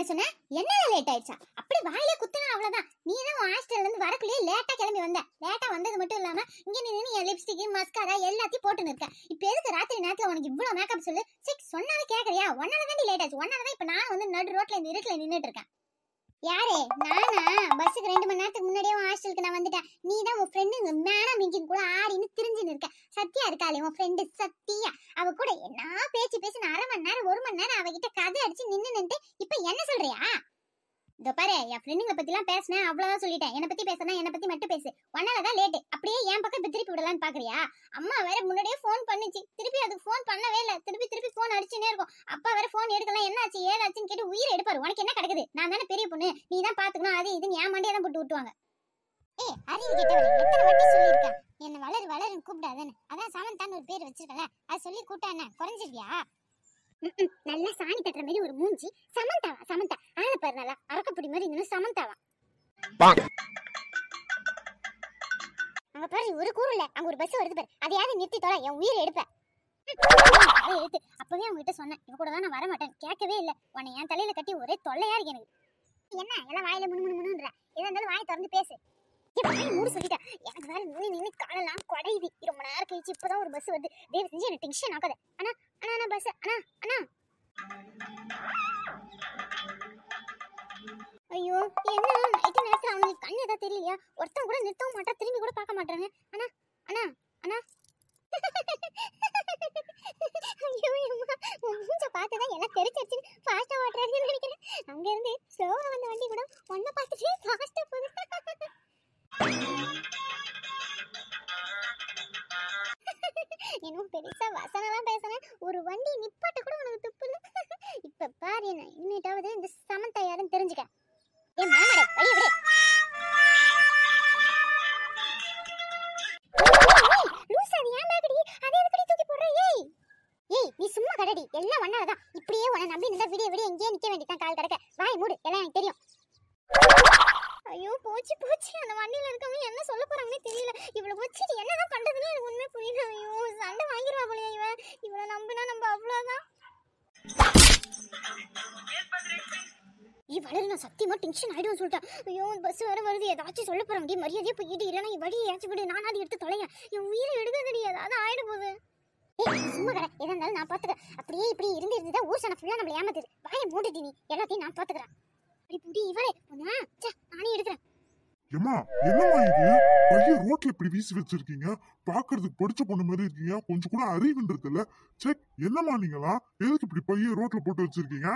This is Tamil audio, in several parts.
என்ன சொன்ன? என்ன லேட் ஆயிடுச்சா? அப்படி வாயிலே குத்துனா அவ்வளவுதான். நீ தான் உன் ஹாஸ்டல்ல இருந்து வரக்குள்ளே லேட்டா கிளம்பி வந்த. லேட்டா வந்தது மட்டும் இல்லாம இங்க நின்னு என் லிப்ஸ்டிக் மஸ்காரா எல்லாத்தையும் போட்டு நிற்க. இப்ப எதுக்கு ராத்திரி நேரத்துல உனக்கு இவ்வளவு மேக்கப் சொல்லு? சிக் சொன்னாலே கேக்குறியா? ஒன்னால தான் லேட் ஆச்சு. ஒன்னால தான் இப்ப நான் வந்து நடு ரோட்ல இந்த இருட்டுல நின்னுட்டு இருக்கேன். யாரு? நானா? பஸ்ஸுக்கு 2 மணி நேரத்துக்கு முன்னாடியே உன் ஹாஸ்டலுக்கு நான் வந்துட்டேன். நீ தான் உன் ஃப்ரெண்டு மேடம் இன்ஜின் கூட ஆடின்னு திரிஞ்சுன்னு இருக்க. சத்யா இருக்காளே உன் ஃப்ரெண்டு சத்யா, அவ கூட என்ன பேசி நான் 1/2 மணி நேரம் 1 மணி நேரம் அவகிட்ட கதை அடிச்சு நின்னுட்டு இப்ப என்ன சொல்றியா? இதோ பாரு, என் ஃப்ரெண்டுங்களை பத்தி எல்லாம் பேசினேன், அவ்வளவுதான் சொல்லிட்டேன். என்னை பத்தி பேசினா என்னை பத்தி மட்டும் பேசு. ஒன்னாலதான் லேட்டு. அப்படியே என் பக்கம் இப்ப திருப்பி விடலான்னு பாக்குறியா? அம்மா வேற முன்னாடியே போன் பண்ணிச்சு, திருப்பி அதுக்கு போன் பண்ணவே இல்ல. திருப்பி போன் அடிச்சுனே இருக்கும். அப்பா வேற போன் எடுக்கலாம், என்ன ஆச்சு ஏதாச்சுன்னு கேட்டு உயிரை எடுப்பாரு. உனக்கு என்ன கிடக்குது? நான் தானே பெரிய பொண்ணு, நீ தான் பாத்துக்கணும். அது இதுன்னு என் மண்டையை தான் போட்டு விட்டுவாங்க. அறிவு கேட்டவளே, எத்தனை வாட்டி சொல்லியிருக்கேன் என்ன வளருன்னு கூப்பிடாதேன்னு. அதான் சமந்தான்னு ஒரு பேர் வச்சிருக்கல, அது சொல்லி கூப்பிட்டா என்ன குறைஞ்சிருவியா? நல்லா சாணி தட்டுற மாதிரி ஒரு மூஞ்சி. சமந்தா ஆள பாரு, நல்லா அரக்கப்புடி மாதிரி இன்னும் சமந்தாவா. அங்க பாரு ஒரு கூறு இல்ல, அங்க ஒரு பஸ் வருது பாரு, அதையாவது நிறுத்தி தொலை, என் உயிரை எடுப்ப. எடுத்து அப்பவே அவங்ககிட்ட சொன்னேன், இவ கூட தான் நான் வர மாட்டேன். கேட்கவே இல்லை. உன்னை என் தலையில கட்டி ஒரே தொல்லையா இருக்கு எனக்கு. என்ன எல்லாம் வாயில முணுமுணுன்ற? எதா இருந்தாலும் வாயை திறந்து பேசு. மூடு சொல்லிட்டேன். எனக்கு வேற நின்று காலெல்லாம் குடையுது. ரொம்ப நேரம் கழிச்சு இப்பதான் ஒரு பஸ் வருது. தேவ செஞ்சு எனக்கு டென்ஷன் ஆகாத. அண்ணா பஸ் அண்ணா. ஐயோ என்ன நைட்டு நேரத்துல அவங்களுக்கு கண்ணு ஏதாவது தெரியலையா? ஒருத்தன் கூட நிறுத்தவும் மாட்டா, திரும்பி கூட பார்க்க மாட்டாங்க. அண்ணா மூஞ்ச பார்த்துதான் எல்லாம் தெரிச்சிருச்சு. ஃபாஸ்டா ஓட்டுறாங்கன்னு நினைக்கிறேன். அங்க இருந்து ஸ்லோவா வந்த வண்டி கூட ஒன்ன பார்த்துட்டு ஃபாஸ்டா போகுது. இன்னும் பெருசா வசனம்லாம் பேசுறேன், ஒரு வண்டி நிப்பாட்ட கூட உனக்கு துப்பு இல்ல. இப்ப பாரு என்ன, இன்னிட்டாவது இந்த சமந்தா யாருன்னு தெரிஞ்சுக்க. ஏன் மாமாடே வழி விடு. லூசா நீ ஏன் பேகடி அதே எதுக்கு தூக்கி போடுற? ஏய் நீ சும்மா கடடி, எல்லாம் வண்ணாதான். இப்படியே உன்னை நம்பி நின்றா விடிய எங்கேயே நிக்க வேண்டியதான். கால் கடக்க வாய் மூடு, எல்லாம் எனக்கு தெரியும். ஐயோ போச்சு அந்த வண்டியில இருக்கவங்க என்ன சொல்ல போறாங்கன்னே தெரியல. இவ்வளவு வச்சுட்டு என்னதான் பண்றதுன்னு எனக்கு உண்மை புரியல. ஐயோ சண்டை வாங்கிடுவா போலயே இவளை நம்பினா நம்ம அவ்வளவுதான். வளரு நான் சத்தியமா டென்ஷன் ஆயிடும் சொல்லிட்டேன். ஐயோ பஸ் வேற வருது, ஏதாச்சும் சொல்ல போறாங்க. மரியாதையே போயிட்டு இல்லைன்னா வழி ஏதாச்சும் விடு, நானாவது எடுத்து தொலைய. என் உயிரை எடுக்காதடி, ஏதாவது ஆயிட போகுது. சும்மா கடை, எதா இருந்தாலும் நான் பாத்துக்கிறேன். அப்படியே இப்படி இருந்துதான் ஊர் சன ஃபுல்லா நம்மள ஏமாத்துது. வாயை மூடிட்டு நீ எல்லாத்தையும் நான் பாத்துக்கிறேன். நானே எடுக்கிறேன். ஏமா என்னமா இது? பையன் ரோட்ல இப்படி வீசி வச்சிருக்கீங்க, பாக்குறதுக்கு படிச்ச பொண்ணு மாதிரி இருக்கீங்க, கொஞ்சம் கூட அறிவுன்றது இல்ல. செக் என்னமா நீங்களா? எதுக்கு இப்படி பையன் ரோட்ல போட்டு வச்சிருக்கீங்க?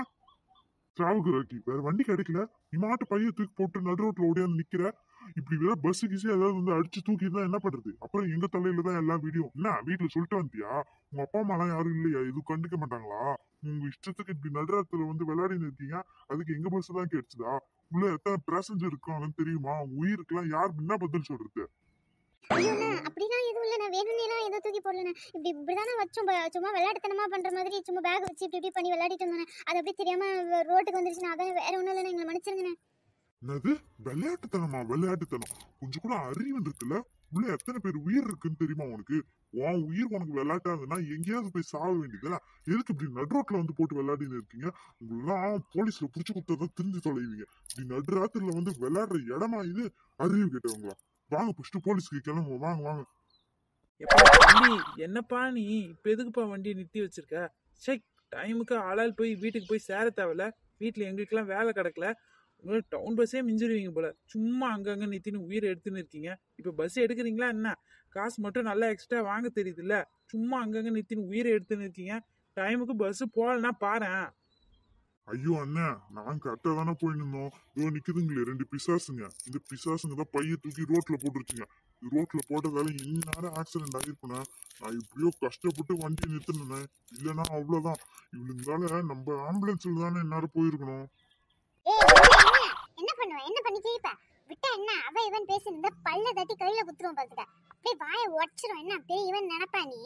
டிராவல்கராக்கி வேற வண்டி கிடைக்கல, நீ மாட்டு பையன் தூக்கி போட்டு நடு ரோட்ல ஓடியாந்து நிக்கிற. இப்படி வேற பஸ் கீசி ஏதாவது வந்து அடிச்சு தூக்கிட்டு தான் என்ன பண்றது? அப்புறம் எங்க தலையில தான் எல்லா வீடியோ. என்ன வீட்டுல சொல்லிட்டு வந்தியா? உங்க அப்பா அம்மா எல்லாம் யாரும் இல்லையா? எதுவும் கண்டுக்க மாட்டாங்களா? உங்க இஷ்டத்துக்கு இப்படி நடுராத்துல வந்து விளையாடின்னு இருக்கீங்க, அதுக்கு எங்க பஸ் தான் கிடைச்சதா? உள்ள எத்தனை பேசஞ்சர் இருக்காங்கன்னு தெரியுமா? உயிருக்குலாம் யார் என்ன பதில் சொல்றது? அப்படிலாம் எதுவும் இல்ல, நான் வேணும்னே ஏதோ தூக்கி போடல. இப்படிதானே வச்சோம், சும்மா விளையாட்டுத்தனமா பண்ற மாதிரி சும்மா பேக் வச்சு இப்படி பண்ணி விளையாடிட்டு இருந்தேன். அது அப்படியே தெரியாம ரோட்டுக்கு வந்துருச்சு. அதான் வேற ஒண்ணும் இல்ல, எங்களை மன்னிச்சிருங்க. என்னது விளையாட்டுத்தனம்? கொஞ்சம் கூட அறிவுன்னு இருக்குல்ல? உள்ள எத்தனை பேர் உயிர் இருக்குன்னு தெரியுமா உனக்கு? உன் உயிர் உனக்கு விளையாட்டா இருந்ததுன்னா எங்கேயாவது போய் சாக வேண்டியதுல. எதுக்கு இப்படி நடுரோட்ல வந்து போட்டு விளையாடின்னு இருக்கீங்க? உங்களெல்லாம் போலீஸ்ல புடிச்சு கொடுத்ததான் திருந்தி தொலைவீங்க. இப்படி நடுராத்திரில வந்து விளையாடுற இடமா இது? அறிவு கேட்டவங்களா? வாங்க ஃபர்ஸ்ட் போலீஸ்க்கு கிளம்புவோம். வாங்க. என்னப்பா நீ இப்ப எதுக்குப்பா வண்டியை நிறுத்தி வச்சிருக்க? சே, டைமுக்கு ஆளால் போய் வீட்டுக்கு போய் சேர தேவையில்ல. வீட்டுல எங்களுக்கெல்லாம் வேலை கிடக்கல. டவுன் பஸ்ஸே மிஞ்சிருவீங்க போல. சும்மா அங்கங்க நிறுத்தின்னு உயிரை எடுத்துன்னு இருக்கீங்க. இப்ப பஸ் எடுக்கிறீங்களா என்ன? காசு மட்டும் நல்லா எக்ஸ்ட்ரா வாங்க தெரியுது இல்ல? சும்மா அங்கங்க நிறுத்தின்னு உயிரை எடுத்துன்னு இருக்கீங்க. டைமுக்கு பஸ் போகலன்னா பாரு. ஐயோ அண்ணா, நான் கரெக்டா தானே போய் நின்னோம். இதோ நிக்குதுங்களே 2 பிசாசுங்க. இந்த பிசாசுங்க தான் பைய தூக்கி ரோட்ல போட்டுருச்சுங்க. ரோட்ல போட்டதால இந்நேரம் ஆக்சிடென்ட் ஆகிருப்பேன். நான் இப்படியோ கஷ்டப்பட்டு வண்டி நிறுத்தினேன். இல்லைன்னா அவ்வளவுதான். இவளுங்களால நம்ம ஆம்புலன்ஸ்ல தானே இந்நேரம் போயிருக்கணும். என்ன பண்ணி கேப்ப விட்டா என்ன? அவ இவன் பேசியிருந்தா பல்ல தட்டி கையில குத்துருவோம் பாத்துக்க. அப்படியே வாயை உடச்சிரும். என்ன பெரிய இவன் நினைப்பா நீ?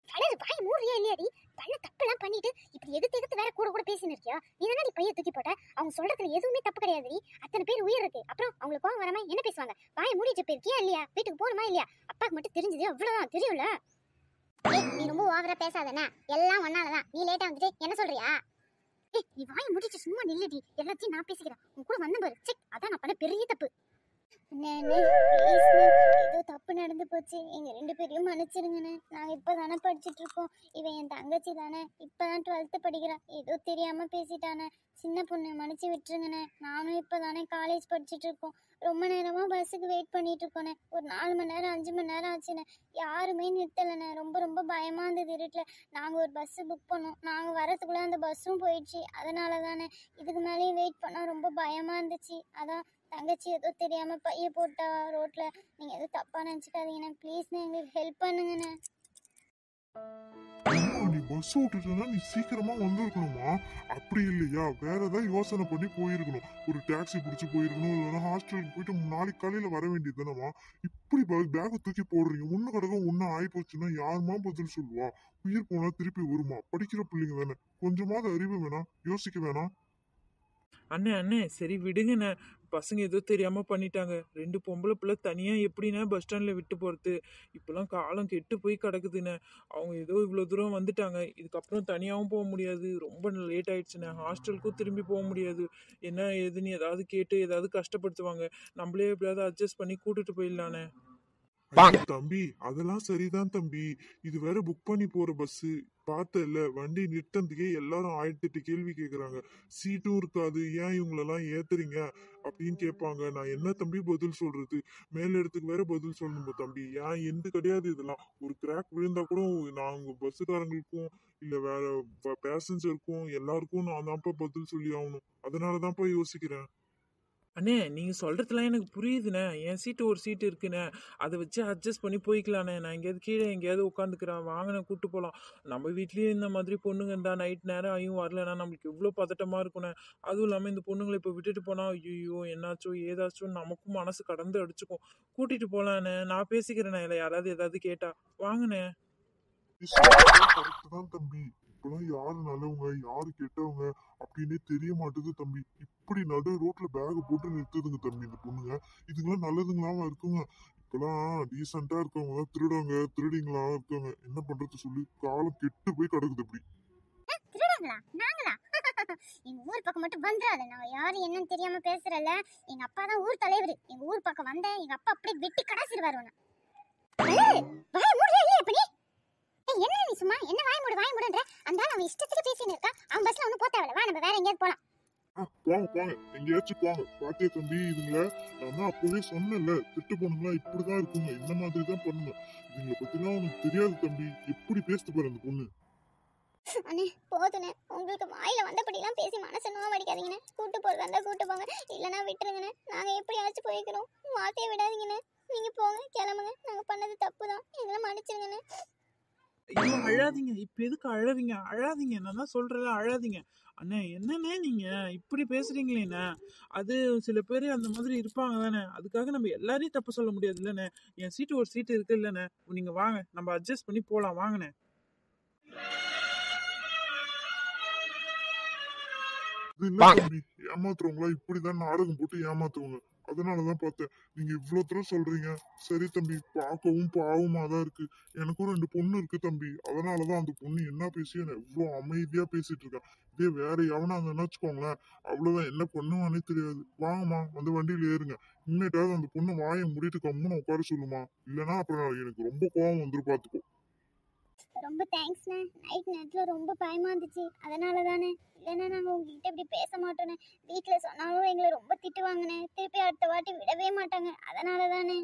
கடல் வாய் மூடியா இல்லையாடி? பண்ண தப்புலாம் பண்ணிட்டு இப்படி எதிர்த்து வேற கூட பேசின்னு இருக்கியா? நீ தானே நீ பைய தூக்கி போட்ட. அவங்க சொல்றதுல எதுவுமே தப்பு கிடையாது. அத்தனை பேர் உயிர் இருக்கு. அப்புறம் அவங்களுக்கு கோவம் வராம என்ன பேசுவாங்க? வாயை மூடிட்டு போயிருக்கியா இல்லையா? வீட்டுக்கு போகணுமா இல்லையா? அப்பாக்கு மட்டும் தெரிஞ்சது அவ்வளவுதான், தெரியும்ல? நீ ரொம்ப ஓவரா பேசாதனா? எல்லாம் ஒன்னாலதான். நீ லேட்டா வந்துட்டு என்ன சொல்றியா? ஏய் நீ வாயை முடிச்சு சும்மா நில்லுடி, எல்லாத்தையும் நான் பேசிக்கிறேன். உன் கூட வந்த பாரு, செக் அதான் நான் பண்ண பெரிய தப்பு. ஏதோ தப்பு நடந்து போச்சு, எங்க 2 பேரையும் மன்னிச்சிருங்கண்ணே. நாங்க இப்பதானே படிச்சுட்டு இருக்கோம். இவன் என் தங்கச்சி தானே, இப்பதான் 12th படிக்கிறான். ஏதோ தெரியாம பேசிட்டானே, சின்ன பொண்ணு மன்னிச்சு விட்டுருங்கண்ணே. நானும் இப்பதானே காலேஜ் படிச்சுட்டு இருக்கோம். ரொம்ப நேரமா பஸ்ஸுக்கு வெயிட் பண்ணிட்டு இருக்கோண்ணே. ஒரு 4 மணி நேரம் 5 மணி நேரம் ஆச்சுண்ணே. யாருமே நிறுத்தலைண்ணே. ரொம்ப ரொம்ப பயமா இருந்தது இருட்டில். நாங்க ஒரு பஸ் புக் பண்ணோம். நாங்க வரதுக்குள்ள அந்த பஸ்ஸும் போயிடுச்சு. அதனால தானே இதுக்கு மேலேயும் வெயிட் பண்ணா ரொம்ப பயமா இருந்துச்சு. அதான் தங்கச்சி ஏதோ தெரியாம பைய போட்டா ரோட்ல. நீங்க எதுவும் தப்பா நினைச்சுக்காதீங்கண்ணே. ப்ளீஸ்ண்ணே எங்களுக்கு ஹெல்ப் பண்ணுங்கண்ணே. நீ பஸ் விட்டுட்டா நீ சீக்கிரமா வந்திருக்கணுமா? அப்படி இல்லையா, வேற ஏதாவது யோசனை பண்ணி போயிருக்கணும். ஒரு டாக்ஸி பிடிச்சி போயிருக்கணும், இல்லைன்னா ஹாஸ்டலுக்கு போயிட்டு நாளைக்கு காலையில வர வேண்டியது தானமா? இப்படி பேக தூக்கி போடுறீங்க. ஒண்ணு கிடக்க ஒண்ணு ஆகி போச்சுன்னா யாருமா பதில் சொல்லுவா? உயிர் போனா திருப்பி வருமா? படிக்கிற பிள்ளைங்க தானே, கொஞ்சமாவது அறிவு வேணாம், யோசிக்க வேணாம். அண்ணே சரி விடுங்கண்ணே. பசங்க ஏதோ தெரியாம பண்ணிட்டாங்க. 2 பொம்பளை பிள்ளை தனியா எப்படிண்ணே பஸ் ஸ்டாண்ட்ல விட்டு போறது? இப்பெல்லாம் காலம் கெட்டு போய் கிடக்குதுண்ணே. அவங்க ஏதோ இவ்வளவு தூரம் வந்துட்டாங்க, இதுக்கப்புறம் தனியாவும் போக முடியாது. ரொம்ப லேட் ஆயிடுச்சுண்ணே. ஹாஸ்டலுக்கும் திரும்பி போக முடியாது. என்ன ஏதுன்னு ஏதாவது கேட்டு ஏதாவது கஷ்டப்படுத்துவாங்க. நம்மளே எப்படியாவது அட்ஜஸ்ட் பண்ணி கூட்டிட்டு போயிடலாண்ணே. ஐயோ தம்பி, அதெல்லாம் சரிதான் தம்பி. இது வேற புக் பண்ணி போற பஸ். பார்த்தல, வண்டி நிறுத்தத்துக்கே எல்லாரும் 1008 கேள்வி கேக்குறாங்க. சீட்டும் இருக்காது, ஏன் இவங்களெல்லாம் ஏத்துறீங்க அப்படின்னு கேட்பாங்க. நான் என்ன தம்பி பதில் சொல்றது? மேல இடத்துக்கு வேற பதில் சொல்லணும் தம்பி. ஏன் எந்த கிடையாது இதெல்லாம். ஒரு கிராக் விழுந்தா கூட நாங்க பஸ்ஸுக்காரங்களுக்கும் இல்ல வேற பேசஞ்சருக்கும் எல்லாருக்கும் நான் தான்ப்பா பதில் சொல்லி ஆகணும். அதனாலதான்ப்பா யோசிக்கிறேன். அண்ணே நீங்க சொல்றதுலாம் எனக்கு புரியுதுண்ணே. என் சீட்டு ஒரு சீட்டு இருக்குண்ணே, அதை வச்சு அட்ஜஸ்ட் பண்ணி போய்க்கலாண்ணே. நான் எங்கேயாவது கீழே எங்கேயாவது உட்காந்துக்கிறேன், வாங்கின கூட்டு போகலாம். நம்ம வீட்லயும் இந்த மாதிரி பொண்ணுங்க இருந்தா நைட் நேரம் ஆயும் வரலன்னா நம்மளுக்கு எவ்வளோ பதட்டமா இருக்குண்ணே. அதுவும் இல்லாமல் இந்த பொண்ணுங்களை இப்போ விட்டுட்டு போனா ஐயோ என்னாச்சோ ஏதாச்சோ நமக்கும் மனசு கடந்து அடிச்சுக்கும். கூட்டிட்டு போகலாண்ணே, நான் பேசிக்கிறேண்ணே. இல்லை யாராவது ஏதாவது கேட்டா வாங்கண்ணே. கரெக்ட் தான் தம்பி. இப்பெல்லாம் யாரு நல்லவங்க யாரு கெட்டவங்க அப்படின்னே தெரிய மாட்டுது தம்பி. இப்படி நடு ரோட்ல பேக போட்டு நிறுத்துதுங்க தம்பி இந்த பொண்ணுங்க. இதுங்களாம் நல்லதுங்களாவா இருக்குங்க? இப்பெல்லாம் டீசெண்டா இருக்கவங்க தான் திருடவங்க திருடிங்களா இருக்காங்க. என்ன பண்றது சொல்லி, காலம் கெட்டு போய் கிடக்குது இப்படி. திருடங்களா? நாங்களா? எங்க ஊர் பக்கம் மட்டும் வந்துடாத. நாங்க யாரு என்னன்னு தெரியாம பேசுறல. எங்க அப்பா தான் ஊர் தலைவர். எங்க ஊர் பக்கம் வந்த எங்க அப்பா அப்படியே வெட்டி கடாசிடுவாரு உன்னை. வாய் மூடியா இல்லையா இப்ப நீ? என்ன நீ சும்மா என்ன வாய் மூடுன்ற? அந்த அவன் இஷ்டத்துக்கு பேசின்னு இருக்கா. அவன் பஸ்ல ஒன்னும் போத்தாவல. வா நம்ம வேற எங்கேயாவது போலாம். போங்க எங்கேயாச்சும் போங்க. பாத்தியா தம்பி, இதுங்கள நான் தான் அப்பவே சொன்னேன்ல, திட்டு பொண்ணுங்களா இப்படிதான் இருக்குங்க, இந்த மாதிரி தான் பண்ணுங்க. இதுங்களை பத்திலாம் உனக்கு தெரியாது தம்பி. எப்படி பேசிட்டு பாரு அந்த பொண்ணு. அண்ணே போதுண்ணே, உங்களுக்கு வாயில வந்தபடிலாம் பேசி மனசை நோவடிக்காதீங்கண்ணே. கூட்டு போறதா இருந்தா கூட்டு போங்க, இல்லைன்னா விட்டுருங்கண்ணே. நாங்க எப்படியாச்சும் போய்க்கிறோம். வார்த்தையை விடாதீங்கண்ணே. நீங்க போங்க, கிளம்புங்க. நாங்க பண்ணது தப்பு தான், எங்களை மன்னிச்சிருங்கண்ணே. ஐயோ அழாதீங்க. இப்ப எதுக்கு அழாதீங்க? அழாதீங்க, நான் தான் சொல்றேன் அழாதீங்க. அண்ணே என்னண்ணே நீங்க இப்படி பேசுறீங்களேண்ணே? அது சில பேர் அந்த மாதிரி இருப்பாங்க தானே, அதுக்காக நம்ம எல்லாரையும் தப்பு சொல்ல முடியாது இல்லைண்ணே. என் சீட்டு ஒரு சீட்டு இருக்கு இல்லைண்ணே, நீங்க வாங்க நம்ம அட்ஜஸ்ட் பண்ணி போலாம் வாங்கண்ணே. தம்பி, ஏமாத்துறவங்களா இப்படிதான் நாடகம் போட்டு ஏமாத்துவாங்க. அதனாலதான் பார்த்தேன். நீங்க இவ்வளவு தூரம் சொல்றீங்க. சரி தம்பி, பார்க்கவும் பாவமா தான் இருக்கு. எனக்கும் 2 பொண்ணு இருக்கு தம்பி. அதனாலதான் அந்த பொண்ணு என்ன பேசி என்ன இவ்வளவு அமைதியா பேசிட்டு இருக்கா. இதே வேற எவனா நினைச்சுக்கோங்களேன், அவ்வளவுதான் என்ன பண்ணுவானே தெரியாது. வாங்கம்மா, வந்து வண்டியில ஏறுங்க. இன்னைக்காவது அந்த பொண்ணு வாயை மூடிட்டு கம்முன்னு உட்கார சொல்லுமா, இல்லைன்னா அப்புறம் எனக்கு ரொம்ப கோவம் வந்துரு பாத்துக்கோ. ரொம்ப தேங்க்ஸ்ண்ணே. நைட் நேரத்தில் ரொம்ப பயமா இருந்துச்சு, அதனால தானே. இல்லைன்னா நாங்கள் உங்ககிட்ட இப்படி பேச மாட்டோண்ணே. வீட்டில் சொன்னாலும் எங்களை ரொம்ப திட்டுவாங்கண்ணே. திருப்பி அடுத்த வாட்டி விடவே மாட்டாங்க, அதனால தானே.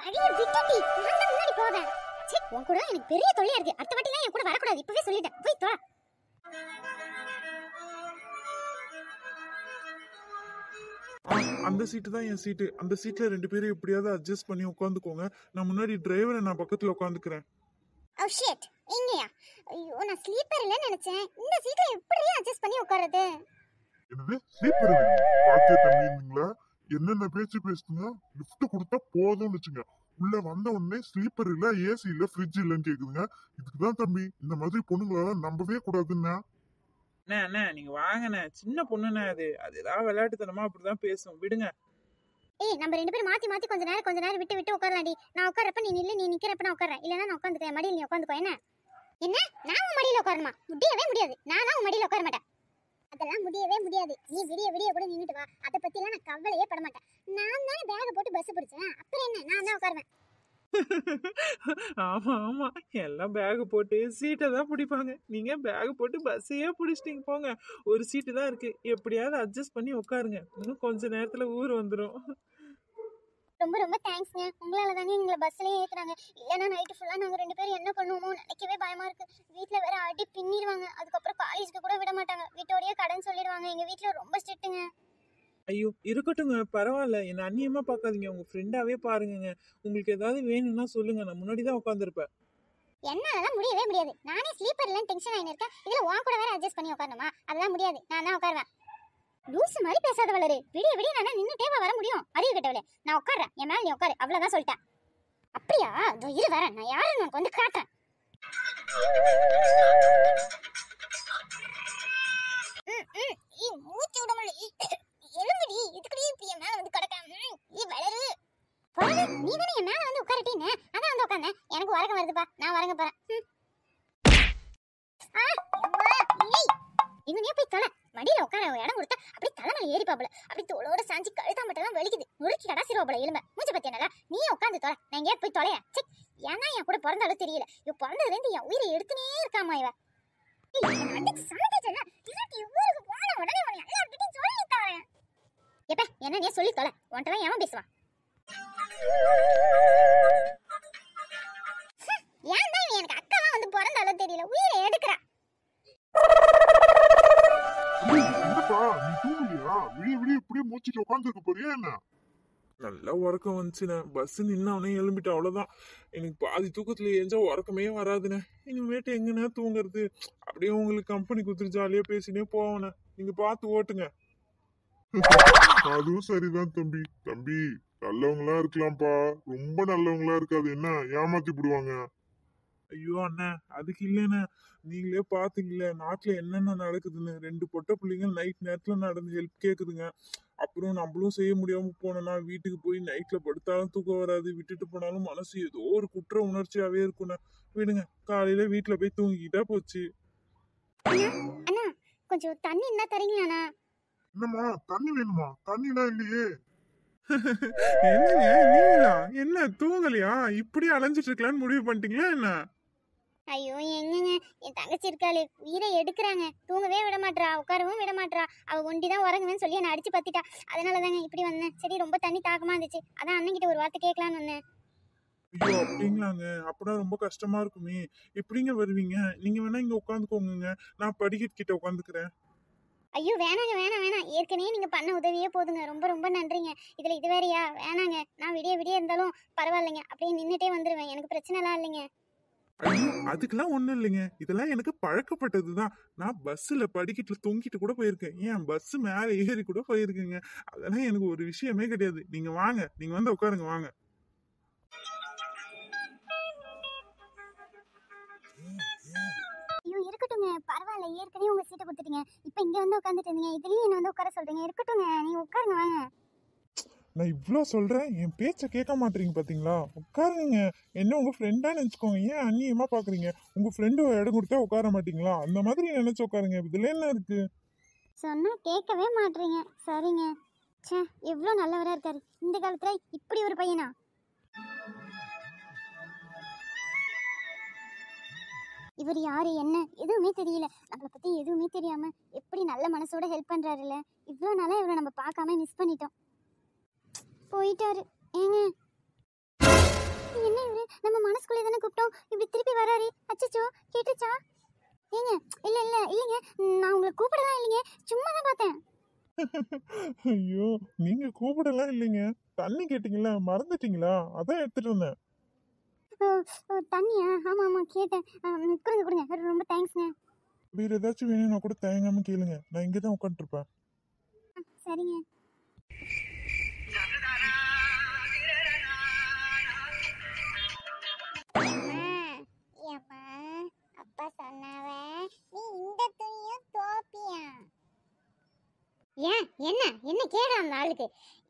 வழியை விட்டுட்டி நான் தான் முன்னாடி போவேன். சரி, உன் கூட எனக்கு பெரிய தொல்லையா இருக்கு. அடுத்த வாட்டிலாம் என் கூட வரக்கூடாது, இப்பவே சொல்லிட்டேன். போய் தொலை. அந்த சீட்டு தான் என் சீட்டு. அந்த சீட்ல 2 பேரும் எப்படியாவது அட்ஜஸ்ட் பண்ணி உட்காந்துக்கோங்க. நான் முன்னாடி டிரைவரை நான் பக்கத்துல உட்காந்துக்கிறேன். ஓ ஷிட், இங்கயா? ஐயோ, நான் ஸ்லீப்பர் இல்லைன்னு நினைச்சேன். இந்த சீட்ல எப்படி அட்ஜஸ்ட் பண்ணி உட்காருது? என்னது ஸ்லீப்பர்? பாத்தியா தம்பிங்களா, என்னென்ன பேச்சு பேசுங்க. லிஃப்ட் கொடுத்தா போதும்னு வச்சுங்க, உள்ள வந்த உடனே ஸ்லீப்பர் இல்ல, ஏசி இல்ல, ஃப்ரிட்ஜ் இல்லன்னு கேக்குதுங்க. இதுக்குதான் தம்பி இந்த மாதிரி பொண்ணுங்களால நம்பவே கூடாதுன்னா. அண்ணே நீங்க வாங்கண்ணே, சின்ன பொண்ணுண்ணே. அது ஏதாவது விளையாட்டுத்தனமா அப்படிதான் பேசும், விடுங்க. ஏய், நம்ம 2 பேரும் மாத்தி மாத்தி கொஞ்ச நேரம் விட்டு உட்காரலாம்டி. நான் உட்காரப்ப நீ நில்லு, நீ நிக்கிறப்ப நான் உட்காரேன். இல்லைன்னா நான் உட்காந்துக்கிறேன், மடியில் நீ உட்காந்துக்கோ. என்ன நான் உன் மடியில் உட்காரணுமா? முடியவே முடியாது. நானா உன் மடியில் உட்கார மாட்டேன். அதெல்லாம் முடியவே முடியாது. நீ விடிய விடிய கூட நின்னுட்டு வா, அதை பத்தி எல்லாம் நான் கவலையே பட மாட்டேன். நான் தானே பேக போட்டு பஸ் பிடிச்சேன், அப்புறம் என்ன, நான் தான் உட்காருவேன். ஆமா ஆமா, எல்லாம் பேக் போட்டு சீட்டை தான் பிடிப்பாங்க. நீங்க பேக் போட்டு பஸ்ஸையே பிடிச்சிட்டீங்க. போங்க, ஒரு சீட்டு தான் இருக்கு, எப்படியாவது அட்ஜஸ்ட் பண்ணி உட்காருங்க. இன்னும் கொஞ்ச நேரத்துல ஊர் வந்துடும். ரொம்ப ரொம்ப தேங்க்ஸ்ங்க. உங்களால தாங்க எங்களை பஸ்லயே ஏத்துறாங்க. இல்லைன்னா நைட்டு ஃபுல்லா நாங்க 2 பேரும் என்ன பண்ணுவோமோ நினைக்கவே பயமா இருக்கு. வீட்டுல வேற அடி பின்னிடுவாங்க. அதுக்கப்புறம் காலேஜுக்கு கூட விட மாட்டாங்க, வீட்டோடயே கடன் சொல்லிடுவாங்க. எங்க வீட்டுல ரொம்ப ஸ்ட்ரிக்ட்டுங்க. ஐயோ இருக்கட்டுங்க, பரவாயில்ல. என்ன அந்நியமா பார்க்காதீங்க, உங்க ஃப்ரெண்டாவே பாருங்க. உங்களுக்கு ஏதாவது வேணும்னா சொல்லுங்க, நான் முன்னாடி தான் உட்காந்துருப்பேன். என்னாலலாம் முடியவே முடியாது. நானே ஸ்லீப்பர்ல டென்ஷன் ஆயின்னு இருக்கேன், இதுல உன் கூட வேற அட்ஜஸ்ட் பண்ணி உட்காரணுமா? அதெல்லாம் முடியாது, நான் தான் உட்காருவேன். லூசு மாதிரி பேசாத வளரு. விடிய விடிய நான் நின்னுட்டே வர முடியும்? அறிவு கட்டவளே, நான் உட்கார்றேன், என் மேல நீ உட்காரு, அவ்வளவுதான் சொல்லிட்டேன். அப்படியா? இதோ இரு வரேன், நான் யாருன்னு உனக்கு வந்து காட்டுறேன். மூச்சு விட முடியல, எலும்புடி. இதுக்குடி இப்படி என் மேல வந்து கிடக்க. வளரு போது, நீ தானே என் மேல வந்து உட்காரட்டின்னு அதான் வந்து உட்காந்தேன். எனக்கு வரங்க வருதுப்பா, நான் வரங்க போறேன். இவனே போய் தொலை. மடியில உட்கார ஒரு இடம் கொடுத்தா அப்படி தலைமையில ஏறிப்பாப்புல, அப்படி தோளோட சாஞ்சி கழுத்தா மட்டும் வலிக்குது. முறுக்கி கடாசிருவாப்புல எலும்ப. மூஞ்ச பத்தி என்னல நீயே உட்காந்து தொலை, நான் எங்கேயா போய் தொலைய. சிக், ஏன்னா என் கூட பிறந்தாலும் தெரியல, இவ பிறந்ததுல இருந்து என் உயிரை எடுத்துனே இருக்காமா இவ. என்ன நீ சொல்லி தொலை, உன்ட்டெல்லாம் ஏன் பேசுவான்? ஏன் தான் எனக்கு அக்காவா வந்து பிறந்தாலும் தெரியல, உயிரை எடுக்கிறா. என்னப்பா நீ தூங்கலையா? விடிய விடிய இப்படியே மூச்சிட்டு உட்காந்துருக்க போறியா என்ன? நல்லா உறக்கம் வந்துச்சுண்ணே. பஸ் நின்னவனே எழும்பிட்டேன், அவ்வளோதான். எனக்கு பாதி தூக்கத்துல ஏஞ்சா உறக்கமே வராதுண்ணே. இனிமேட்டு எங்கண்ணே தூங்குறது? அப்படியே உங்களுக்கு கம்பெனி கொடுத்துட்டு ஜாலியா பேசினே போவேண்ணே. நீங்க பார்த்து ஓட்டுங்க. அதுவும் சரிதான் தம்பி. தம்பி, நல்லவங்களா இருக்கலாம்ப்பா, ரொம்ப நல்லவங்களா இருக்காது, என்ன ஏமாத்தி விடுவாங்க. ஐயோ அண்ணே, அதுக்கு இல்லைண்ணே. நீங்களே பாத்தீங்களே நாட்டுல என்னென்ன நடக்குதுன்னு. 2 பொட்டை பிள்ளைங்க நைட் நேரத்துல நடந்து ஹெல்ப் கேக்குதுங்க. அப்புறம் நம்மளும் செய்ய முடியாம போனோம்னா வீட்டுக்கு போய் நைட்ல படுத்தாலும் தூக்கம் வராது, விட்டுட்டு போனாலும் மனசு ஏதோ ஒரு குற்ற உணர்ச்சியாவே இருக்குண்ணே. விடுங்க, காலையில வீட்டுல போய் தூங்கிக்கிட்டா போச்சு. அண்ணா கொஞ்சம் தண்ணி இருந்தா தரீங்களாண்ணா? என்னம்மா தண்ணி வேணுமா? தண்ணிலாம் இல்லையே. என்னங்க நீங்களா? என்ன தூங்கலையா? இப்படி அலைஞ்சிட்டு இருக்கலாம்னு முடிவு பண்ணிட்டீங்களா என்ன? ஐயோ எங்கங்க, என் தங்கச்சி இருக்காளே, உயிரை எடுக்கிறாங்க. தூங்கவே விட மாட்டா, உட்காரவும் விட மாட்டா. அவ ஒண்டிதான் உறங்குவேன்னு சொல்லி என்னை அடிச்சு பத்திட்டா. அதனாலதாங்க இப்படி வந்தேன். சரி, ரொம்ப தண்ணி தாகமா இருந்துச்சு, அதான் அண்ணன்கிட்ட ஒரு வார்த்தை கேட்கலான்னு வந்தேன். ஐயோ அப்படிங்களாங்க, அப்பதான் ரொம்ப கஷ்டமா இருக்குமே. எப்படிங்க வருவீங்க? நீங்க வேணா இங்க உட்காந்துக்கோங்க, நான் படிக்கட்டு கிட்ட உட்காந்துக்கிறேன். ஐயோ வேணாங்க, வேணாம் வேணாம், ஏற்கனவே நீங்க பண்ண உதவியே போதுங்க, ரொம்ப ரொம்ப நன்றிங்க. இதுல இது வேறையா? வேணாங்க, நான் விடிய விடிய இருந்தாலும் பரவாயில்லைங்க, அப்படியே நின்னுட்டே வந்துருவேன், எனக்கு பிரச்சனை எல்லாம் இல்லைங்க. ஐயோ அதுக்கெல்லாம் ஒண்ணும் இல்லைங்க, இதெல்லாம் எனக்கு பழக்கப்பட்டதுதான். நான் பஸ்ல படிக்கட்டுல தொங்கிட்டு கூட போயிருக்கேன், ஏன் பஸ் மேல ஏறி கூட போயிருக்கேங்க. அதெல்லாம் எனக்கு ஒரு விஷயமே கிடையாது. நீங்க வாங்க, நீங்க வந்து உட்காருங்க, வாங்க. ஐயோ இருக்கட்டுங்க, பரவாயில்ல, ஏற்கனவே உங்க சீட்டை கொடுத்துட்டீங்க, இப்போ இங்க வந்து உட்காந்துட்டு இருந்தீங்க, இதுலயும் என்ன வந்து உட்கார சொல்றீங்க. இருக்கட்டுங்க, நீங்க உட்காருங்க, வாங்க. நான் இவ்ளோ சொல்றேன், என் பேச்ச கேட்க மாட்டீங்க பாத்தீங்களா? உட்காருங்க. என்ன உங்க ஃப்ரெண்டா நினைச்சுக்கோங்க, ஏன் அந்நியமா பாக்குறீங்க? உங்க ஃப்ரெண்டு இடம் கொடுத்தா உட்கார மாட்டீங்களா? அந்த மாதிரி நினைச்சு உட்காருங்க, இதுல என்ன இருக்கு? சொன்னா கேட்கவே மாட்டீங்க. சரிங்க. ச்சே, எவ்வளோ நல்லவரா இருக்காரு. இந்த காலத்துல இப்படி ஒரு பையனா? இவர் யாரு என்ன எதுவுமே தெரியல, நம்மளை பத்தி எதுவுமே தெரியாம எப்படி நல்ல மனசோட ஹெல்ப் பண்றாருல்ல. இவ்வளோ நாளா இவரை நம்ம பார்க்காம மிஸ் பண்ணிட்டோம். போயிட்டாரு. ஏங்க என்ன இவரு நம்ம மனசுக்குள்ளே தானே கூப்பிட்டோம், இப்படி திருப்பி வராரு. அச்சச்சோ, கேட்டுச்சா? ஏங்க இல்ல இல்ல இல்லைங்க, நான் உங்களை கூப்பிடலாம் இல்லைங்க, சும்மா தான் பார்த்தேன். ஐயோ நீங்க கூப்பிடலாம் இல்லைங்க, தண்ணி கேட்டீங்களா, மறந்துட்டீங்களா? அதான் எடுத்துட்டு வந்தேன். தண்ணியா? ஆமா ஆமா கேட்டேன். கொடுங்க கொடுங்க, ரொம்ப தேங்க்ஸ்ங்க. வேற ஏதாச்சும் வேணும்னா கூட தயங்காம கேளுங்க, நான் இங்கதான் உட்காந்துட்டு இருப்பேன். சரிங்க. அப்பா சொன்னவ நீ இந்த துணியும் தோப்பியா? ஏன் என்ன என்ன கேடு அந்த ஆளுக்கு?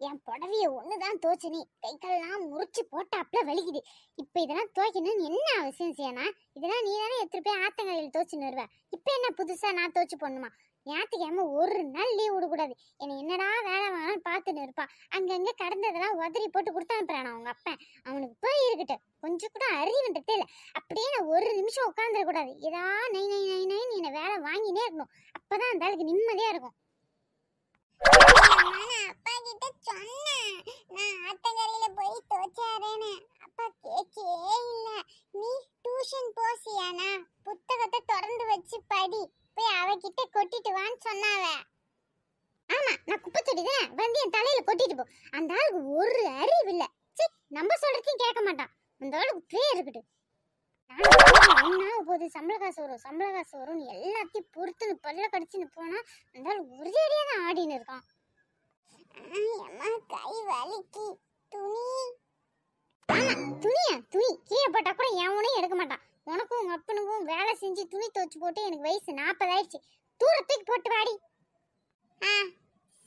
என் புடவைய ஒண்ணுதான் தோச்சு, நீ கை கால்லாம் முறிச்சு போட்டாப்ல வலிக்குது. இப்ப இதெல்லாம் துவைக்கணும்னு என்ன அவசியம் செய்யனா? இதெல்லாம் நீ தானே எடுத்துட்டு போய் ஆத்தங்கரையில் தோச்சுன்னு வருவ. இப்ப என்ன புதுசா நான் தோச்சு போடணுமா? ஞாயிற்றுக்கிழமை ஒரு நாள் லீவ் விடக்கூடாது. என்னை என்னடா வேலை வாங்கன்னு பார்த்துன்னு இருப்பான். அங்கங்க கடந்ததெல்லாம் உதறி போட்டு கொடுத்து அனுப்புறான் அவங்க அப்பன். அவனுக்கு போய் இருக்கட்டும், கொஞ்சம் கூட அறிவுன்றதே இல்லை. அப்படியே நான் ஒரு நிமிஷம் உட்காந்துடக்கூடாது. ஏதா நை நை நை நைன்னு என்னை வேலை வாங்கினே இருக்கணும். அப்பதான் அந்த ஆளுக்கு நிம்மதியா இருக்கும். அப்பா கிட்ட சொன்னேன் நான் ஆத்தங்கரையில போய் தோச்சாரேன்னு. அப்பா கேக்கவே இல்ல. நீ டியூஷன் போசியானா புத்தகத்தை திறந்து வச்சு படி, போய் அவகிட்ட கொட்டிட்டு வான்னு சொன்னாவ. ஆமா, நான் குப்பை தொட்டிதான் வந்து என் தலையில கொட்டிட்டு போ. அந்த ஆளுக்கு ஒரு அறிவு இல்ல. சரி, நம்ம சொல்றதையும் கேட்க மாட்டான். அந்த ஆளுக்கு பேர் இருக்கட்டு. என்ன போகுது, சம்பள காசு வரும் எல்லாத்தையும் பொறுத்துன்னு பல்ல கடிச்சுன்னு போனா அந்த ஆள் ஒரே அடியா தான் ஆடின்னு இருக்கான். கை வலிக்கு துணி கீழே போட்டா கூட எவனையும் எடுக்க மாட்டான். உனக்கும் உங்க அப்பனுக்கும் வேலை செஞ்சு துணி துவச்சு போட்டு எனக்கு வயசு 40 ஆயிடுச்சு. தூரத்துக்கு போட்டு வாடி.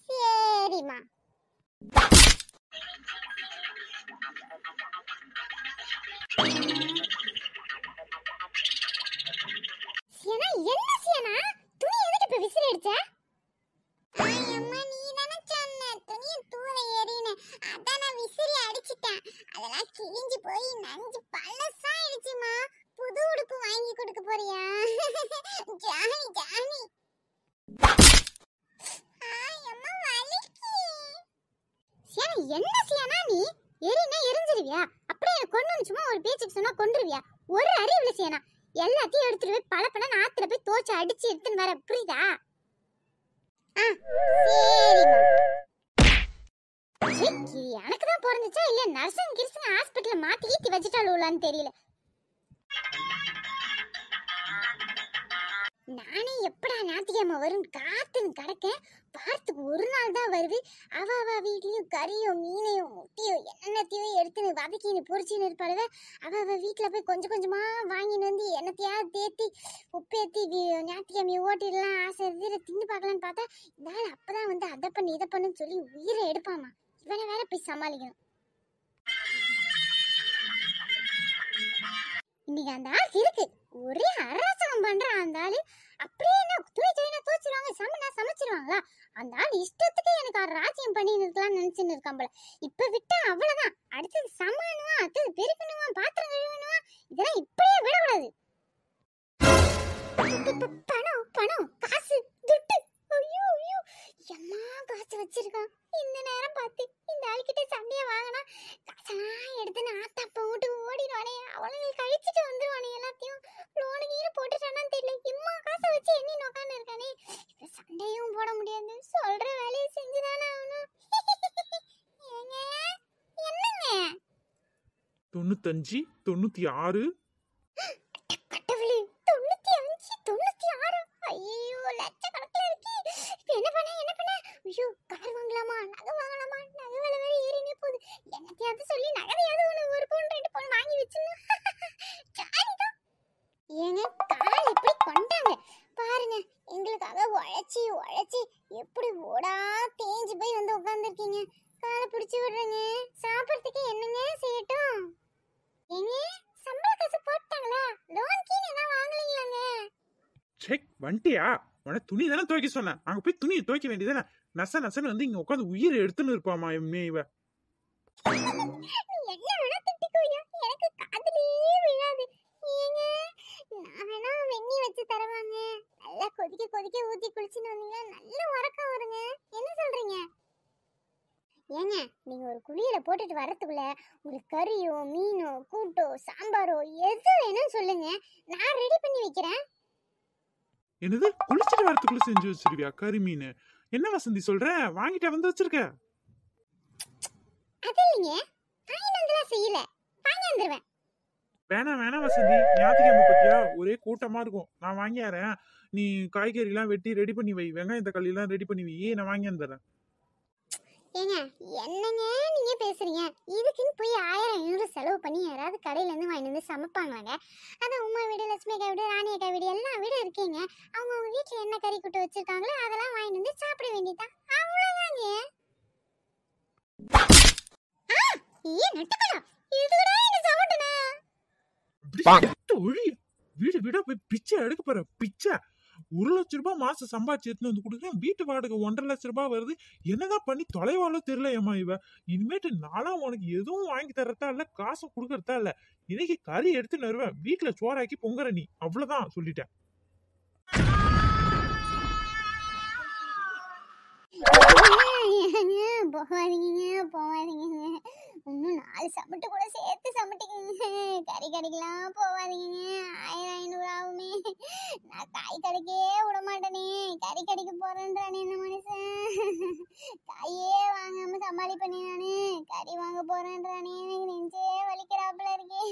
சரிம்மா. சியனா, என்ன சியனா துணி எதுக்கு இப்ப விசிறி அடிச்ச? அம்மா, நீ தான சொன்ன துணியை தூர ஏறின்னு. அதான் நான் விசிறி அடிச்சிட்டேன். அதெல்லாம் கிழிஞ்சு போய் நஞ்சு பழசாயிடுச்சுமா. புது உடுப்பு வாங்கி கொடுக்க போறியா? Johnny Johnny. அம்மா வலிக்கு. சியனா, என்ன சியனா நீ எரினா எரிஞ்சிருவியா? அப்படியே எனக்கு கொண்டு சும்மா ஒரு பேச்சுக்கு சொன்னா கொண்டுருவியா? ஒரு அறிவுல சியனா. எல்லாத்தையும் எடுத்துட்டு போய் பழப்பன ஆத்துல போய் தோச்சு அடிச்சு எடுத்துன்னு வர, புரியுதா? எனக்கு தான் பிறந்துச்சா இல்ல நர்சிங் கிருஷ்ண ஹாஸ்பிட்டல்ல மாத்தி ஈத்தி வச்சுட்டாலும்லான்னு தெரியல. நானே எப்படா ஞாயிற்றுக்கிழமை வரும் காத்துன்னு கிடக்கேன். வாரத்துக்கு ஒரு நாள் தான் வருது. அவ வீட்லயும் கறியோ மீனையோ முட்டையோ என்னென்னத்தையோ எடுத்துன்னு வதக்கின்னு பொறிச்சின்னு இருப்பாளுவ. அவ வீட்டுல போய் கொஞ்சம் கொஞ்சமா வாங்கின்னு வந்து என்னத்தையாவது தேத்தி உப்பேத்தி ஞாயிற்றுக்கிழமையை ஓட்டிடலாம் ஆசை இருந்து தின்னு பார்க்கலான்னு பார்த்தா இந்த ஆள் அப்பதான் வந்து அதை பண்ணு இதை பண்ணுன்னு சொல்லி உயிரை எடுப்பாமா. இவனை வேற போய் சமாளிக்கணும். இன்னைக்கு அந்த ஆள் இருக்கு ஒரே அரசாங்கம் பண்றான் அந்த ஆளு. அப்படியே என்ன துணி துவைச்சிருவாங்க, சமைச்சிருவாங்களா? அந்த ஆள் இஷ்டத்துக்கு எனக்கு ஒரு ராஜ்யம் பண்ணி இருக்கலாம்னு நினைச்சுன்னு இருக்கான் போல. இப்ப விட்டா அவ்வளவுதான். அடுத்தது சமானுவா, அடுத்தது பெருக்கணுவா, பாத்திரம் கழுவணுவா. இதெல்லாம் இப்படியே விடக்கூடாது. பணம் காசு துட்டு. ஐயோ ஐயோ, எம்மா காசு வச்சிருக்கான். இந்த நேரம் பார்த்து இந்த ஆள்கிட்ட சண்டையை வாங்கினா காசெல்லாம் எடுத்து ஆத்தா போட்டு ஓடிடுவானே. அவளுங்க கழிச்சுட்டு வந்துருவானே. எல்லாத்தையும் லோனு கீழே போட்டுட்டானான்னு தெரியல. இம்மா காசை வச்சு எண்ணி நோக்கான்னு இருக்கானே. சண்டையும் போட முடியாது. சொல்ற வேலையை செஞ்சுதானே ஆகணும். என்னங்க 95 96 கடவுளே, 95 96. ஐயோ, லட்சக்கணக்கில் இருக்கு. என்ன பண்ண ஐயோ, கார் வாங்கலாமா, நகை வாங்கலாமா? நகை விலை வேற ஏறினே போகுது. என்னத்தையாவது சொல்லி நகையாவது ஒன்று 1 பவுன் 2 பவுன் வாங்கி வச்சுன்னு ஜாலிதான். ஏங்க கால் எப்படி கொண்டாங்க பாருங்க. எங்களுக்காக உழைச்சி எப்படி ஓடா தேஞ்சு போய் வந்து உட்காந்துருக்கீங்க. காலை பிடிச்சி விடுறேங்க. சாப்பிட்றதுக்கு என்னங்க செய்யட்டும்? ஏங்க சம்பள காசு போட்டாங்களா? லோன் கீழே ஏதாவது வாங்கலீங்களாங்க? செக் வந்துட்டியா? உன துணி தானே துவைக்க சொன்னேன். அங்க போய் துணியை துவைக்க வேண்டியதானே. நசன்னு வந்து இங்க உட்காந்து உயிரை எடுத்துன்னு இருப்பாமா இவ. என்ன வேணா திட்டிக்கோயா, எனக்கு காதுலயே விழாது. ஏங்க நான் வேணா வெண்ணி வச்சு தருவாங்க. நல்லா கொதிக்க ஊத்தி குளிச்சுன்னு வந்தீங்கன்னா நல்ல உறக்கம் வருங்க. என்ன சொல்றீங்க? ஏங்க நீங்க ஒரு குளியல போட்டுட்டு வரதுக்குள்ள உங்களுக்கு கறியோ மீனோ கூட்டோ சாம்பாரோ எது வேணும்னு சொல்லுங்க, நான் ரெடி பண்ணி வைக்கிறேன். என்னது குளிச்சுட்டு வரத்துக்குள்ள செஞ்சு வச்சிருவியா கறி மீன்? என்ன வசந்தி சொல்ற? வாங்கிட்டு வந்து வச்சிருக்க? அது இல்லைங்க, நான் செய்யல, வாங்கி வந்துருவேன். வேணாம் வசந்தி, ஞாயிற்றுக்கிழமை பத்தியா ஒரே கூட்டமா இருக்கும். நான் வாங்கியாரேன். நீ காய்கறி எல்லாம் வெட்டி ரெடி பண்ணி வை, வெங்காயம் தக்காளி எல்லாம் ரெடி பண்ணி வை, நான் வாங்கி வந்துடுறேன். ஏங்க என்னங்க நீங்க பேசுறீங்க? இதுக்குன்னு போய் 1000-500 செலவு பண்ணி யாராவது கடையில இருந்து வாங்கிட்டு வந்து சமைப்பாங்க? அதான் உமா வீடு, லட்சுமி அக்கா வீடு, ராணி அக்கா வீடு எல்லாம் வீடு இருக்கீங்க. அவங்க வீட்டுல என்ன கறி கூட்டு வச்சிருக்காங்களோ அதெல்லாம் வாங்கிட்டு வந்து சாப்பிட வேண்டியதான். அவ்வளவுதாங்க. ஏன் நட்டுக்கலாம் இதுடா என்ன சாப்பிட்டனா? வீடு வீடா போய் பிச்சை எடுக்க போற. பிச்சை 1,00,000 மாசம் சம்பாதிச்சு எடுத்துன்னு வந்து கொடுக்குறேன். வீட்டு வாடகை 1,50,000 வருது. என்னதான் பண்ணி தொலைவாலோ தெரியல ஏமா இவ. இனிமேட்டு நானா உனக்கு எதுவும் வாங்கி தரதா இல்ல, காசு கொடுக்கறதா இல்ல. இன்னைக்கு கறி எடுத்து வருவேன், வீட்டுல சோறாக்கி பொங்குற நீ, அவ்வளவுதான் சொல்லிட்டேன். போவாதீங்க. இன்னும் 4 சமட்டு கூட சேர்த்து சமட்டிக்கங்க. கறி கடைக்கெல்லாம் போவாதீங்க. 1000 500 ஆகுமே. நான் காய் கடைக்கே விட மாட்டேனே. கறி கடைக்கு போறேன்றானே இந்த மனுஷன். காயே வாங்காம சமாளிப்பேனே நானு. கறி வாங்க போறேன்றானே. எனக்கு நெஞ்சே வலிக்கிறாப்புல இருக்கே.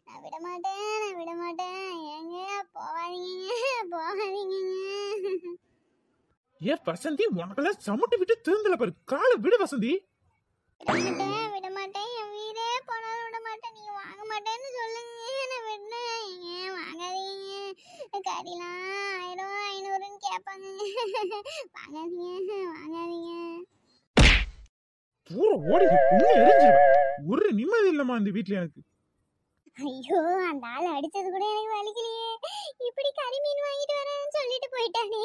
நான் விட மாட்டேன். ஏங்க போவாதீங்க. ஏன் வசந்தி, உனக்கெல்லாம் சமட்டு விட்டு திருந்தல பாரு. காலை விடு வசந்தி. விட மாட்டேன். என் உயிரே போனாலும் விட மாட்டேன். நீங்க வாங்க மாட்டேன்னு சொல்லுங்க, நான் விடுறேன். ஏன் வாங்காதீங்க. கறிலாம் 1000 500ன்னு கேட்பாங்க. வாங்காதீங்க. பூரா ஓடி பொண்ணு எரிஞ்சிருவேன். ஒரு நிம்மதி இல்லம்மா இந்த வீட்டுல எனக்கு. ஐயோ, அந்த ஆள் அடிச்சது கூட எனக்கு வலிக்கலையே. இப்படி கறி மீன் வாங்கிட்டு வரேன்னு சொல்லிட்டு போயிட்டானே.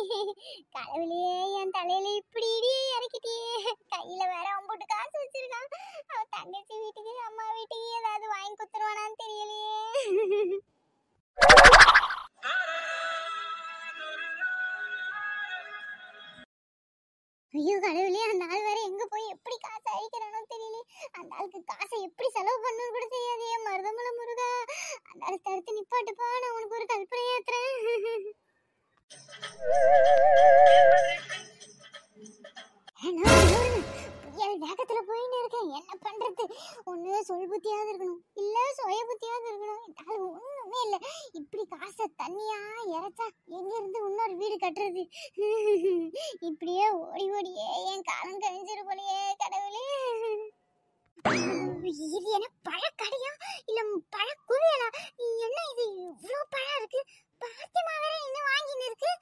கடவுளே, என் தலையில இப்படி இடியே இறக்கிட்டியே. கையில வேற அம்புட்டு காசு வச்சிருக்கான். அவன் தங்கச்சி வீட்டுக்கு அம்மா வீட்டுக்கு ஏதாவது வாங்கி குத்துருவானான்னு தெரியலையே. ஐயோ கடவுளே, அந்த ஆள் வேற எங்க போய் எப்படி காசு அழிக்கிறானோ தெரியல. அந்த ஆளுக்கு காசை எப்படி செலவு பண்ணணும்னு கூட தெரியாதே. மருதமலை முருகா, அந்த ஆள் தடுத்து நிப்பாட்டுப்பா. நான் உனக்கு ஒரு கல்பனை ஏத்துறேன். புயல் வேகத்துல போயின்னு இருக்கேன். என்ன பண்றது? ஒண்ணு சொல் புத்தியாவது இருக்கணும், இல்ல சுய புத்தியாவது இருக்கணும். இந்த ஆள் ஒண்ணுமே இல்ல. இப்படி காசை தண்ணியா இறைச்சா எங்க இருந்து இன்னொரு வீடு கட்டுறது? இப்படியே ஓடியே என் காலம் கழிஞ்சிரு போலயே. கடவுளே, இது என்ன பழக்கடையா இல்ல பழக்குவியலா? என்ன இது இவ்வளவு பழம் இருக்கு? பாத்திமா வேற இன்னும் வாங்கின்னு இருக்கு.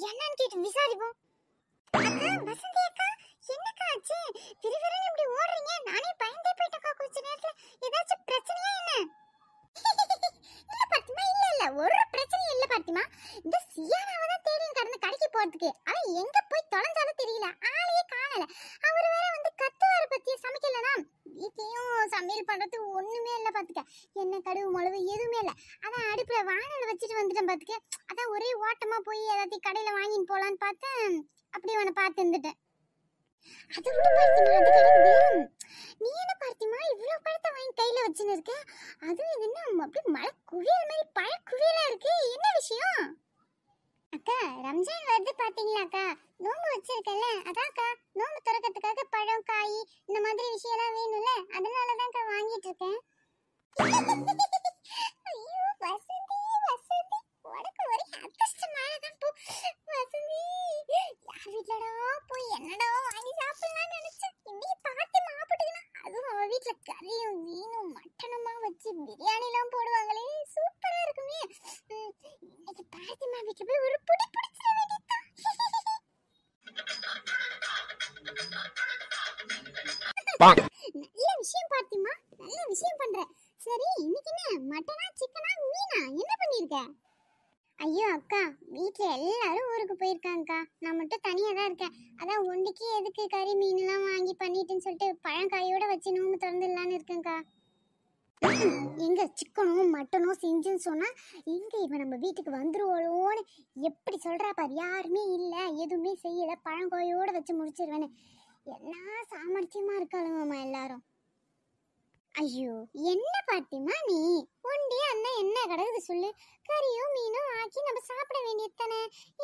என்னன்னு கேட்டு விசாரிப்போம். அக்கா, வசந்தி அக்கா, என்னக்கா ஆச்சு? விறுவிறுன்னு இப்படி ஓடுறீங்க? நானே பயந்தே போயிட்டேக்கா. கொஞ்ச நேரத்துல ஏதாச்சும் பிரச்சனையா என்ன? இல்ல பாத்திமா, இல்ல ஒரு பிரச்சனையும் இல்ல பாத்திமா. இந்த சியானாவை தான் தேடி கடந்து கடைக்கு போறதுக்கு. அவன் எங்க போய் தொலைஞ்சாலும் தெரியல. ஆளையே காணல. அவர் வேற வந்து கத்துவாரு பத்திய சமைக்கலனா. வீட்லயும் சமையல் பண்றது ஒண்ணுமே இல்ல பாத்துக்க. என்ன கடுகு மிளகு எதுவுமே இல்ல. அதான் அடுப்புல வானல வச்சுட்டு வந்துட்டேன் பாத்துக்க. அதான் ஒரே ஓட்டமா போய் ஏதாச்சும் கடையில வாங்கின்னு போலான்னு பார்த்தேன். அப்படியே அவனை பார்த்து இருந்துட்டேன். அது விட பார்த்திமா, அது கிடக்குது. நீ என்ன பார்த்திமா இவ்வளவு பழத்தை வாங்கி கையில வச்சுன்னு இருக்க? அது என்ன அப்படியே மழை குவியல் மாதிரி பழ குவியலா இருக்கு? என்ன விஷயம்? அக்கா, ரம்ஜான் வருது பாத்தீங்களா அக்கா? நோம்பு வச்சிருக்கல, அதான்க்கா. நோம்பு திறக்கிறதுக்காக பழம் காய் இந்த மாதிரி விஷயம் எல்லாம் வேணும்ல, அதனாலதான்க்கா வாங்கிட்டு இருக்கேன். ஐயோ வசந்தி, உனக்கு ஒரே அதிர்ஷ்டமானதான் போ. வசந்தி, யார் வீட்டுலடா போய் என்னடா வாங்கி சாப்பிடலாம்னு நினைச்சேன். இன்னைக்கு பார்த்து மாப்பிட்டுக்கணும். அதுவும் அவ வீட்டுல கறியும் மீனும் மட்டனுமா வச்சு பிரியாணி எல்லாம் போடுவாங்களே, சூப்பரா இருக்குமே. இன்னைக்கு பார்த்திமா வீட்டுல போய் ஒரு புடி பிடிச்சிட வேண்டியதுதான். நல்ல விஷயம் பார்த்திமா, நல்ல விஷயம் பண்ற. சரி, இன்னைக்கு என்ன மட்டனா சிக்கனா மீனா என்ன பண்ணிருக்க? ஐயோ அக்கா, வீட்ல எல்லாரும் ஊருக்கு போயிருக்காங்கக்கா. நான் மட்டும் தனியா தான் இருக்கேன். அதான் ஒண்டிக்கு எதுக்கு கறி மீன் எல்லாம் வாங்கி பண்ணிட்டுன்னு சொல்லிட்டு பழங்காயோட வச்சு நோம்பு திறந்துடலான்னு இருக்கேன்க்கா. எங்க சிக்கனும் மட்டனும் செஞ்சுன்னு சொன்னா எங்க இவன் நம்ம வீட்டுக்கு வந்துருவோன்னு எப்படி சொல்றா பாரு. யாருமே இல்ல, எதுவுமே செய்யல, பழங்காயோட வச்சு முடிச்சிருவேன்னு. என்ன சாமர்த்தியமா இருக்காளுங்கம்மா எல்லாரும். ஐயோ, என்ன பார்த்திமா நீ ஒண்டி அண்ணன் என்ன கிடக்குது சொல்லு. கறியும் மீனும் ஆக்கி நம்ம சாப்பிட வேண்டியது தானே.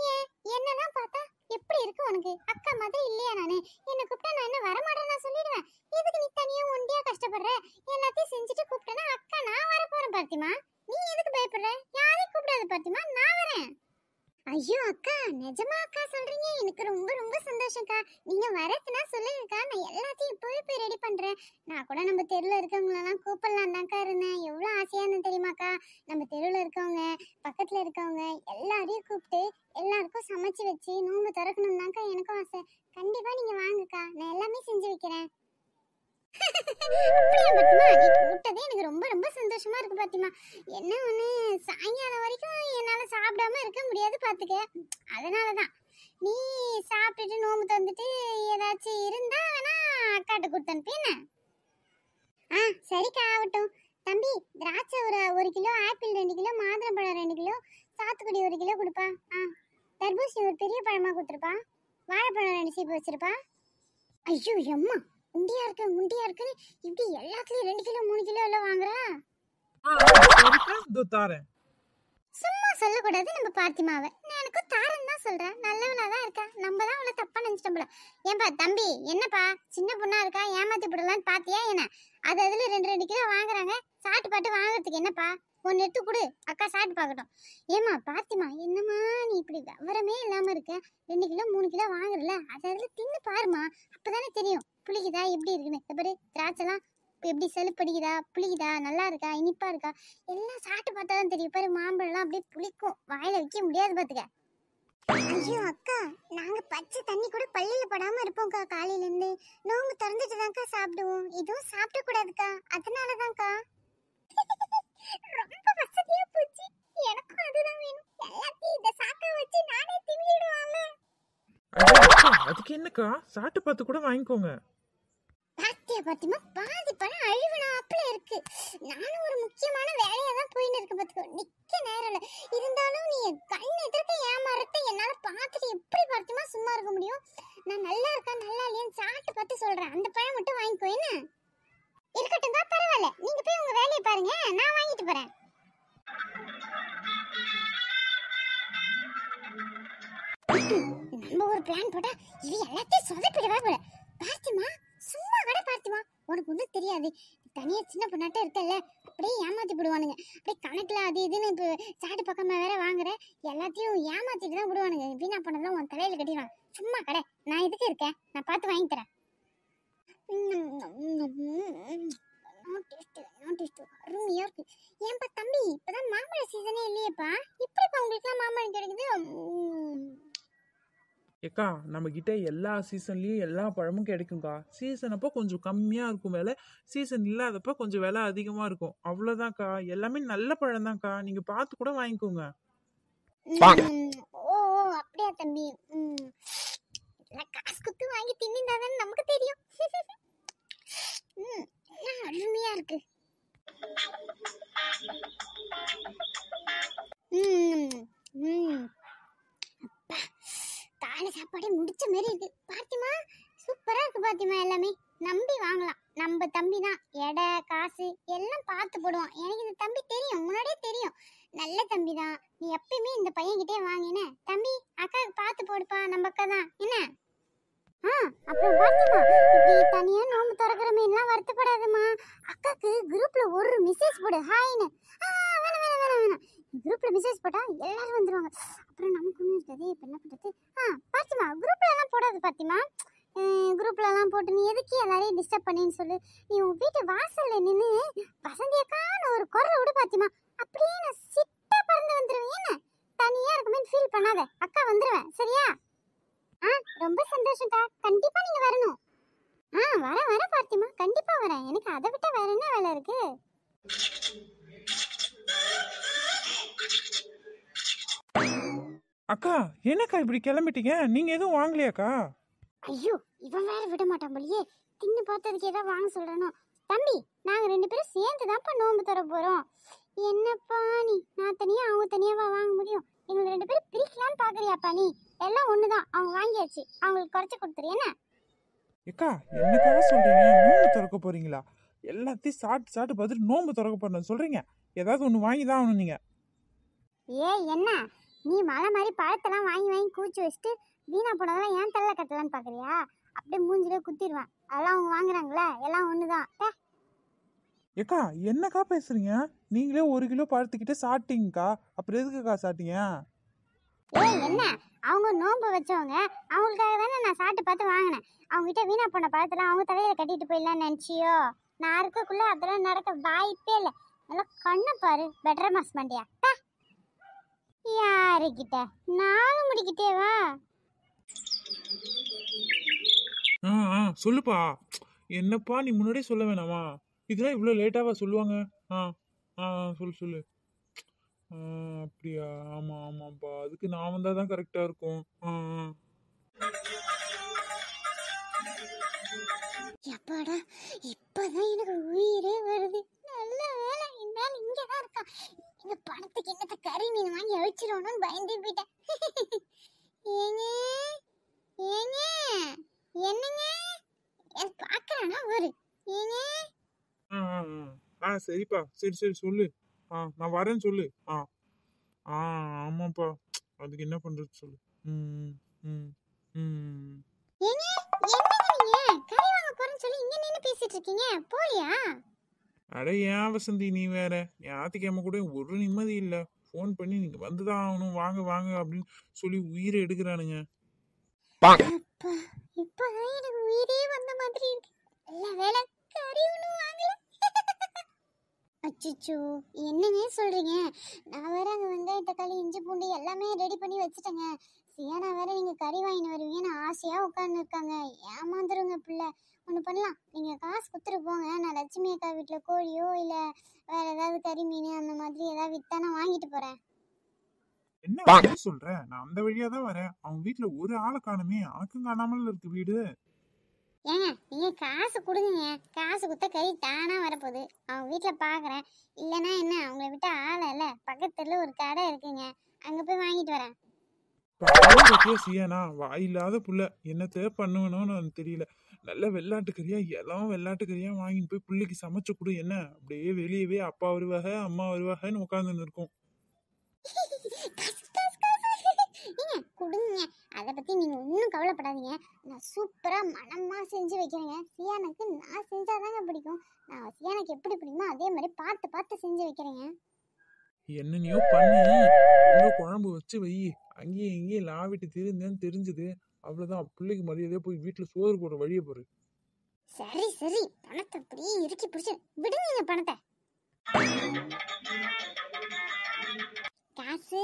ஏன் என்னதான் பார்த்தா எப்படி இருக்கு உனக்கு? அக்கா மாதிரி இல்லையா நானு? என்ன கூப்பிட்டா நான் என்ன வரமாட்டேன்னா சொல்லிடுவேன். எதுக்கு நீ தனியா ஒண்டியா கஷ்டப்படுற? எல்லாத்தையும் செஞ்சுட்டு கூப்பிட்டேன்னா அக்கா நான் வர போறேன் பார்த்திமா. நீ எதுக்கு பயப்படுற? யாரையும் கூப்பிடாத பார்த்திமா, நான் வரேன். ஐயோ அக்கா, நிஜமா அக்கா சொல்றீங்க? எனக்கு ரொம்ப ரொம்ப சந்தோஷம்க்கா. நீங்க வரதுன்னா சொல்லுங்கக்கா, நான் எல்லாத்தையும் இப்பவே போய் ரெடி பண்றேன். நான் கூட நம்ம தெருவில் இருக்கவங்களெல்லாம் கூப்பிடலாம் தான்க்கா இருந்தேன். எவ்வளோ ஆசையா இருந்தேன் தெரியுமாக்கா? நம்ம தெருவில் இருக்கவங்க, பக்கத்துல இருக்கவங்க எல்லாரையும் கூப்பிட்டு எல்லாருக்கும் சமைச்சு வச்சு நோம்பு திறக்கணும் தான்க்கா எனக்கும் ஆசை. கண்டிப்பா நீங்க வாங்கக்கா, நான் எல்லாமே செஞ்சு வைக்கிறேன். அப்படியா பாத்திமா, நீ கூப்பிட்டதே எனக்கு ரொம்ப ரொம்ப சந்தோஷமா இருக்கு பாத்திமா. என்ன ஒண்ணு, சாயங்காலம் வரைக்கும் என்னால சாப்பிடாம இருக்க முடியாது பாத்துக்க. அதனாலதான் நீ சாப்பிட்டுட்டு நோம்பு தந்துட்டு ஏதாச்சும் இருந்தா வேணா அக்காட்ட கொடுத்து அனுப்பி என்ன. சரிக்கா, ஆகட்டும். தம்பி, திராட்சை ஒரு கிலோ, ஆப்பிள் 2 கிலோ, மாதுளம்பழம் 2 கிலோ, சாத்துக்குடி 1 கிலோ கொடுப்பா. தர்பூசணி ஒரு பெரிய பழமா கொடுத்துருப்பா. வாழைப்பழம் 2 சீப்பு வச்சிருப்பா. ஐயோ அம்மா, உண்டியா இருக்குன்னு இப்படி எல்லாத்துலயும் 2 கிலோ 3 கிலோ எல்லாம் வாங்குறா. தாரேன். சும்மா சொல்லக்கூடாது நம்ம பாத்திமாவை. நான் எனக்கு தாரன் தான் சொல்றேன். நல்லவளா தான் இருக்கா. நம்ம தான் அவளை தப்பா நினைச்சிட்டோம் போல. ஏன்பா தம்பி, என்னப்பா சின்ன பொண்ணா இருக்கா, ஏமாத்தி விடலான்னு பாத்தியா என்ன? அதுல 2 கிலோ வாங்குறாங்க. சாட்டு பாட்டு வாங்குறதுக்கு என்னப்பா, ஒன்னு எடுத்து கொடு, அக்கா சாப்பிட்டு பார்க்கட்டும். ஏமா பாத்திமா, என்னம்மா நீ இப்படி விவரமே இல்லாம இருக்க? 2 கிலோ 3 கிலோ வாங்குறல, அதுல தின்னு பாருமா, அப்பதானே தெரியும் புளிக்குதா எப்படி இருக்குன்னு. பாரு, திராட்சைலாம் எப்படி செலுப்படிக்குதா, புளிக்குதா, நல்லா இருக்கா, இனிப்பா இருக்கா, எல்லாம் சாப்பிட்டு பார்த்தா தான் தெரியும். பாரு, மாம்பழம்லாம் அப்படியே புளிக்கும், வாயில வைக்க முடியாது பாத்துக்க. ஐயோ அக்கா, நாங்க பச்சை தண்ணி கூட பள்ளியில படாம இருப்போம்க்கா. காலையில இருந்து நோம்பு திறந்துட்டு தான்க்கா சாப்பிடுவோம். இதுவும் சாப்பிட கூடாதுக்கா, அதனாலதான்க்கா. ரொம்ப வசதியா போச்சு. எனக்கும் அதுதான் வேணும். எல்லாத்தையும் இந்த சாக்கா வச்சு நானே தின்னுடுவாங்க. அதுக்கு என்னக்கா, சாப்பிட்டு பார்த்து கூட வாங்கிக்கோங்க. பாத்திமா, பாதி பழம் அழுவனாப்புல இருக்கு. நானும் ஒரு முக்கியமான வேலையா தான் போயின்னு இருக்கேன் பாத்துக்கோ. நிக்க நேரம் இல்ல. இருந்தாலும் நீ கண்ணு எதிர்க்க ஏமாறத என்னால பார்த்துட்டு எப்படி பாத்திமா சும்மா இருக்க முடியும்? நான் நல்லா இருக்கா நல்லா இல்லையான்னு சாப்பிட்டு பார்த்து சொல்றேன். அந்த பழம் மட்டும் வாங்கிக்கோ என்ன. இருக்கட்டும் தான், பரவாயில்ல. நீங்க போய் உங்க வேலையை பாருங்க, நான் வாங்கிட்டு போறேன். நம்ம ஒரு பிளான் போட்டா இது எல்லாத்தையும் சொதப்பிடவா போல. பார்த்திமா, சும்மா கூட பார்த்திமா, உனக்கு ஒன்றும் தெரியாது. தனியா சின்ன பொண்ணாட்ட இருக்கல, அப்படியே ஏமாத்தி விடுவானுங்க. அப்படியே கணக்குல அது இதுன்னு இப்போ சாட்டு பக்கமா வேற வாங்குற, எல்லாத்தையும் ஏமாத்திட்டு தான் விடுவானுங்க. வீணா பண்ணதெல்லாம் உன் தலையில கட்டிடுவான். சும்மா கடை, நான் எதுக்கு இருக்கேன், நான் பார்த்து வாங்கி தரேன். அருமையா இருக்கு. ஏன்பா தம்பி, இப்பதான் மாம்பழ சீசனே இல்லையேப்பா, இப்படிப்பா உங்களுக்கு மாம்பழம் கிடைக்குது? ஏக்கா, நம்ம கிட்ட எல்லா சீசன்லயும் எல்லா பழமும் கிடைக்கும்க்கா. சீசன் அப்போ கொஞ்சம் கம்மியா இருக்கும் விலை, சீசன் இல்லாதப்ப கொஞ்சம் விலை அதிகமா இருக்கும், அவ்வளவுதான்க்கா. எல்லாமே நல்ல பழம் தான்க்கா, நீங்க பார்த்து கூட வாங்கிக்கோங்க. ஓ அப்படியா தம்பி, காசு குத்து வாங்கி தின்னுதானே நமக்கு தெரியும். அருமையா இருக்கு. காலை சாப்பாடே முடிச்ச மாதிரி இருக்கு பாத்திமா. சூப்பரா இருக்கு பாத்திமா. எல்லாமே நம்பி வாங்கலாம். நம்ம தம்பி தான், எடை காசு எல்லாம் பார்த்து போடுவான். எனக்கு இந்த தம்பி தெரியும், முன்னாடியே தெரியும். நல்ல தம்பி தான். நீ எப்பயுமே இந்த பையன்கிட்டே வாங்கின தம்பி. அக்காவுக்கு பார்த்து போடுப்பா, நம்ம அக்கா தான் என்ன. அப்புறம் பாத்திமா, இப்படி தனியா நோம்பு திறக்கிற மீன்லாம் வருத்தப்படாதம்மா. அக்காக்கு குரூப்ல ஒரு மெசேஜ் போடு, ஹாய்னு. வேணாம் வேணாம் வேணாம் வேணாம், குரூப்ல மெசேஜ் போட்டா எல்லாரும் வந்துருவாங்க. அப்புறம் நமக்கு ஒன்றும் இருக்காது. இப்போ என்ன பண்ணுறது? பாத்திமா, குரூப்ல எல்லாம் போடாது பாத்திமா. குரூப்ல எல்லாம் போட்டு நீ எதுக்கு எல்லாரையும் டிஸ்டர்ப் பண்ணின்னு சொல்லு. நீ உன் வீட்டு வாசல்ல நின்று வசந்தியக்கான ஒரு குரலை விடு பாத்திமா. அப்படியே நான் சிட்டா பறந்து வந்துருவேன். என்ன தனியா இருக்குமே ஃபீல் பண்ணாத, அக்கா வந்துருவேன் சரியா? ரொம்ப சந்தோஷம்க்கா, கண்டிப்பா நீங்க வரணும். வர பாத்திமா, கண்டிப்பா வரேன். எனக்கு அதை விட்ட வேற என்ன வேலை இருக்கு? அக்கா, என்னக்கா இப்படி கிளம்பிட்டீங்க? நீங்க எதுவும் வாங்கலையாக்கா? ஐயோ, இவன் வேற விட மாட்டான் போலியே. தின்னு பார்த்ததுக்கு ஏதாவது வாங்க சொல்றனோ. தம்பி, நாங்க 2 பேரும் சேர்ந்து தான்ப்பா நோம்பு தர போறோம். என்னப்பா நீ, நான் தனியா அவங்க தனியாவா வாங்க முடியும்? எங்க 2 பேரும் பிரிக்கலான்னு பாக்குறியாப்பா நீ? எல்லாம் ஒண்ணுதான், அவங்க வாங்கியாச்சு. அவங்களுக்கு குறைச்சு கொடுத்துரு என்ன. ஏக்கா, என்னக்காக சொல்றீங்க? நோம்பு திறக்க போறீங்களா? எல்லாத்தையும் சாப்பிட்டு பார்த்துட்டு நோம்பு திறக்க போறேன்னு சொல்றீங்க. ஏதாவது ஒன்று வாங்கி தான் ஆகணும் நீங்க. என்ன நீ மலை மாதிரி பழத்தெல்லாம் வாங்கி வாங்கி கூச்சி வச்சுட்டு வீணா போனதெல்லாம் ஏன் தள்ள கட்டலான்னு பாக்குறியா? அப்படியே மூஞ்சிலே குத்திடுவேன். அதெல்லாம் அவங்க வாங்குறாங்களே, எல்லாம் ஒண்ணுதான். ஏக்கா, என்னக்கா பேசுறீங்க? நீங்களே 1 கிலோ பழத்துக்கிட்ட சாப்பிட்டீங்கக்கா, அப்புறம் எதுக்குக்கா சாப்பிட்டீங்க? என்ன, அவங்க நோம்பு வச்சவங்க, அவங்களுக்காக தானே நான் சாப்பிட்டு பார்த்து வாங்கினேன். அவங்க கிட்ட வீணா போன பழத்தெல்லாம் அவங்க தலையில கட்டிட்டு போயிடலான்னு நினைச்சியோ? நான் இருக்கக்குள்ள அதெல்லாம் நடக்க வாய்ப்பே இல்லை. நல்லா கண்ணை பாரு, பெட்டர் மாஸ் பண்ணியா? யாருக்கிட்ட? நானும் முடிக்கிட்டேவா? சொல்லுப்பா. என்னப்பா நீ முன்னாடியே சொல்ல வேணாமா? இதெல்லாம் இவ்வளோ லேட்டாவா சொல்லுவாங்க? ஆ ஆ சொல்லு சொல்லு. ஆ, அப்படியா? ஆமா ஆமாப்பா, அதுக்கு நான் வந்தா தான் கரெக்டா இருக்கும். ஆ ஆ. எப்பாடா இப்பதான் எனக்கு உயிரே வருது. நல்ல வேலை என்னால இங்கதான் இருக்கான். இந்த பணத்துக்கு என்னத்த கறி மீன் வாங்கி அழிச்சிடணும்னு பயந்தே போயிட்டேன். ஏங்க ஏங்க என்னங்க எனக்கு பாக்குறானா ஒரு ஏங்க ஆ ஆ ஆ. சரிப்பா, சரி சரி சொல்லு. நான் வரேன்னு சொல்லு. ஆ ஆமாப்பா, அதுக்கு என்ன பண்றது சொல்லு. ம் ம் ம். ஏங்க என்னங்க நீங்க கறி வாங்க போறேன்னு சொல்லி இங்க நின்னு பேசிட்டு இருக்கீங்க போலியா? அட ஏன் வசந்தி நீ வேற, ஞாயிற்றுக்கிழமை கூட ஒரு நிம்மதி இல்ல. ஃபோன் பண்ணி நீங்க வந்துதான் ஆகணும், வாங்க வாங்க அப்படின்னு சொல்லி உயிரை எடுக்கிறானுங்க. அப்பா இப்பதான் எனக்கு உயிரே வந்த மாதிரி இருக்கு. நல்ல வேலை கறி ஒண்ணும் வாங்கல. அச்சச்சோ என்னங்க சொல்றீங்க? நான் வேற அங்க வெங்காய தக்காளி இஞ்சி பூண்டு எல்லாமே ரெடி பண்ணி வச்சுட்டேங்க. சியானா வேற நீங்க கறி வாங்கிட்டு வருவீங்கன்னு ஆசையா உட்கார்ந்து இருக்காங்க. ஏமாந்துருங்க பிள்ளை. ஒண்ணு பண்ணலாம், நீங்க காசு குத்துட்டு போங்க. நான் லட்சுமி அக்கா வீட்டுல கோழியோ இல்ல வேற ஏதாவது கறி மீன் அந்த மாதிரி ஏதாவது வித்தா நான் வாங்கிட்டு போறேன். என்ன வசந்தி சொல்ற? நான் அந்த வழியா தான் வரேன். அவன் வீட்டுல ஒரு ஆளை காணுமே, அனக்கும் காணாமல் இருக்கு வீடு. ஏங்க நீங்க காசு கொடுங்க. காசு குத்த கறி தானா வரப்போகுது. அவங்க வீட்டுல பாக்குறேன். இல்லைன்னா என்ன அவங்கள விட்டு ஆள இல்ல, பக்கத்துல ஒரு கடை இருக்குங்க, அங்க போய் வாங்கிட்டு வரேன். பத்தியா சியானா, வாயில்லாத புள்ள, என்னத்த பண்ணுவனோன்னு எனக்கு தெரியல. நல்ல வெள்ளாட்டுக்கறியா, எல்லாம் வெள்ளாட்டுக்கறியா வாங்கிட்டு போய் பிள்ளைக்கு சமைச்சு கொடு. என்ன அப்படியே வெளியவே அப்பா வருவாக அம்மா வருவாகன்னு உட்காந்துன்னு இருக்கும். ஏங்க கொடுங்க. அதை பத்தி நீங்க ஒன்றும் கவலைப்படாதீங்க. நான் சூப்பரா மனமா செஞ்சு வைக்கிறேங்க. சியானுக்கு நான் செஞ்சாதாங்க பிடிக்கும். நான் சியானுக்கு எப்படி பிடிக்குமோ அதே மாதிரி பார்த்து பார்த்து செஞ்சு வைக்கிறேங்க. என்னனையோ பண்ணி உள்ள குழம்பு வச்சு வை. அங்கேயும் இங்கேயும் லாவிட்டு திருந்தேன்னு தெரிஞ்சது, அவ்வளவுதான். பிள்ளைக்கு மரியாதையா போய் வீட்டுல சோறு போடுற வழியை போரு. சரி சரி பணத்தை அப்படியே இறுக்கி பிடிச்சு விடுங்க பணத்தை. காசு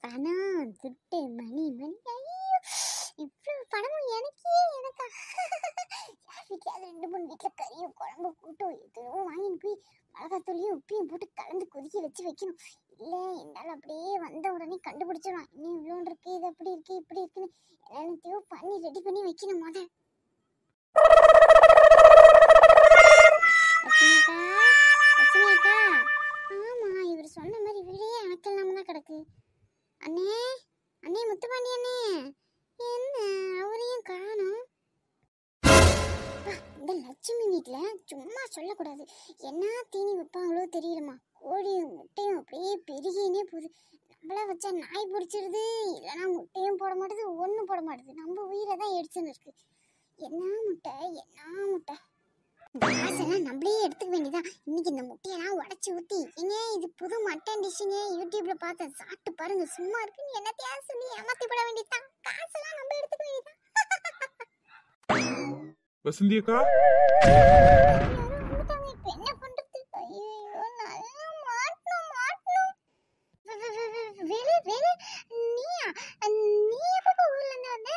பணம் துட்டு மணி மணி ஐயோ இவ்வளவு பணமும் எனக்கா யார் வீட்லயாவது 2 3 வீட்டுல கறியும் குழம்பு கூட்டும் எதுவும் வாங்கிட்டு போய் மிளகாத்தூளியும் உப்பையும் போட்டு கலந்து கொதிக்க வச்சு வைக்கணும். இல்ல என்னால அப்படியே வந்த உடனே கண்டுபிடிச்சிடலாம். இன்னும் இவ்வளோ இருக்கு, இது அப்படி இருக்கு இப்படி இருக்குன்னு எல்லாத்தையும் பண்ணி ரெடி பண்ணி வைக்கணும். லட்சுமி அக்கா லட்சுமி அக்கா. ஆமா இவர் சொன்ன மாதிரி வீடே அணக்கல்லாம தான் கிடக்கு. அண்ணே அண்ணே முத்துப்பாண்டி அண்ணே என்ன அவரையும் காணோம். இந்த லட்சுமி வீட்டுல சும்மா சொல்லக்கூடாது. என்ன தீனி வைப்பாங்களோ தெரியலமா. கோழியும் முட்டையும் அப்படியே பெருகினே போகுது. நம்மள வச்சா நாய் பிடிச்சிருது, இல்லைன்னா முட்டையும் போட மாட்டேது, ஒன்றும் போட மாட்டேது. நம்ம உயிரை தான் எடுத்துன்னு இருக்கு. என்ன முட்டை என்ன முட்டை. இந்த காசெல்லாம் நம்மளே எடுத்துக்க வேண்டியதான். இன்னைக்கு இந்த முட்டையெல்லாம் உடச்சி ஊத்தி ஏங்க இது புது மட்டன் டிஷ்ஷுங்க, யூடியூப்ல பார்த்தேன், சாப்பிட்டு பாருங்க. சும்மா இருக்குன்னு என்னத்தையாவது சொல்லி ஏமாத்தி போட வேண்டியதுதான். காசெல்லாம் நம்ம எடுத்துக்க வேண்டியதான். வசந்தி அக்கா, இப்ப என்ன பண்றது? ஐயோ நல்லா மாட்டணும் மாட்டணும். வேலு வேலு நீயா? நீ எப்பப்பா ஊர்ல இருந்து வந்த?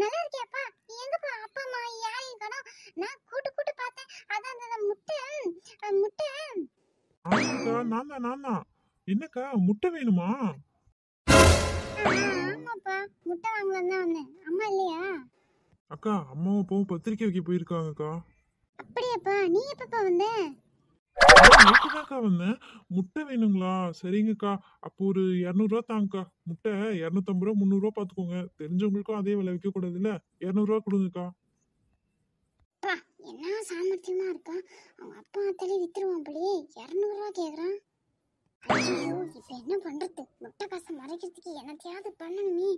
நல்லா இருக்கியாப்பா? எங்கப்பா அப்பா அம்மா யாரையும் காணோம். நான் கூட்டு பார்த்தேன். அதான் அந்த முட்டை முட்டை. ஆமாக்கா, நான் தான். என்னக்கா, முட்டை வேணுமா? ஆமாப்பா முட்டை வாங்கலாம் தான் வந்தேன். அம்மா இல்லையா? அக்கா, அம்மாவும் அப்பாவும் பத்திரிக்கை வைக்க போயிருக்காங்கக்கா. அப்படியாப்பா நீ எப்பப்பா வந்த? நேற்றுதாக்கா வந்தேன். முட்டை வேணுங்களா? சரிங்கக்கா, அப்போ ஒரு 200 ரூபா தாங்கக்கா. முட்டை 250 ரூபா 300 ரூபா பாத்துக்கோங்க. தெரிஞ்சவங்களுக்கும் அதே விலை வைக்க கூடாது இல்ல. 200 ரூபா கொடுங்கக்கா. பா என்ன சாமர்த்தியமா இருக்கா. அவங்க அப்பா அத்தாலே வித்துருவான் போலயே. 200 ரூபா கேக்குறான். ஐயோ இப்ப என்ன பண்றது? முட்டை காசை மறைக்கிறதுக்கு என்னத்தையாவது பண்ணணுமே.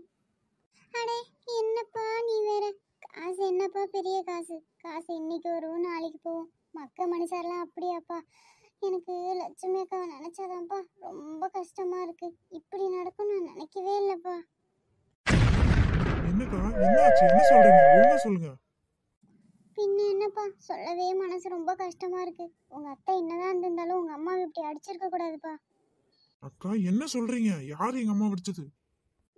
அடே என்னப்பா நீ வேற. காசு என்னப்பா பெரிய காசு. காசு இன்னைக்கு வரும் நாளைக்கு போகும். மக்க மனுஷர்லாம் அப்படியாப்பா. எனக்கு லட்சுமி அக்காவை நினைச்சாதான்ப்பா ரொம்ப கஷ்டமா இருக்கு. இப்படி நடக்கும் நான் நினைக்கவே இல்லப்பா. என்னக்கா, என்னாச்சு? என்ன சொல்றீங்க? ஒழுங்கா சொல்லுங்க. பின்ன என்னப்பா சொல்லவே மனசு ரொம்ப கஷ்டமா இருக்கு. உங்க அத்தை என்னதான் இருந்திருந்தாலும் உங்க அம்மாவை இப்படி அடிச்சிருக்க கூடாதுப்பா. அக்கா, என்ன சொல்றீங்க? யாரு எங்க அம்மா படிச்சது?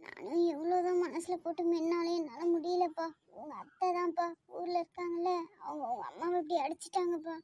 நானும் எவ்வளோதான் மனசுல போட்டு மென்னாலே என்னால முடியலப்பா. உங்க அத்தை தான்ப்பா ஊர்ல இருக்காங்கல்ல, அவங்க உங்க அம்மாவை இப்படி அடிச்சிட்டாங்கப்பா.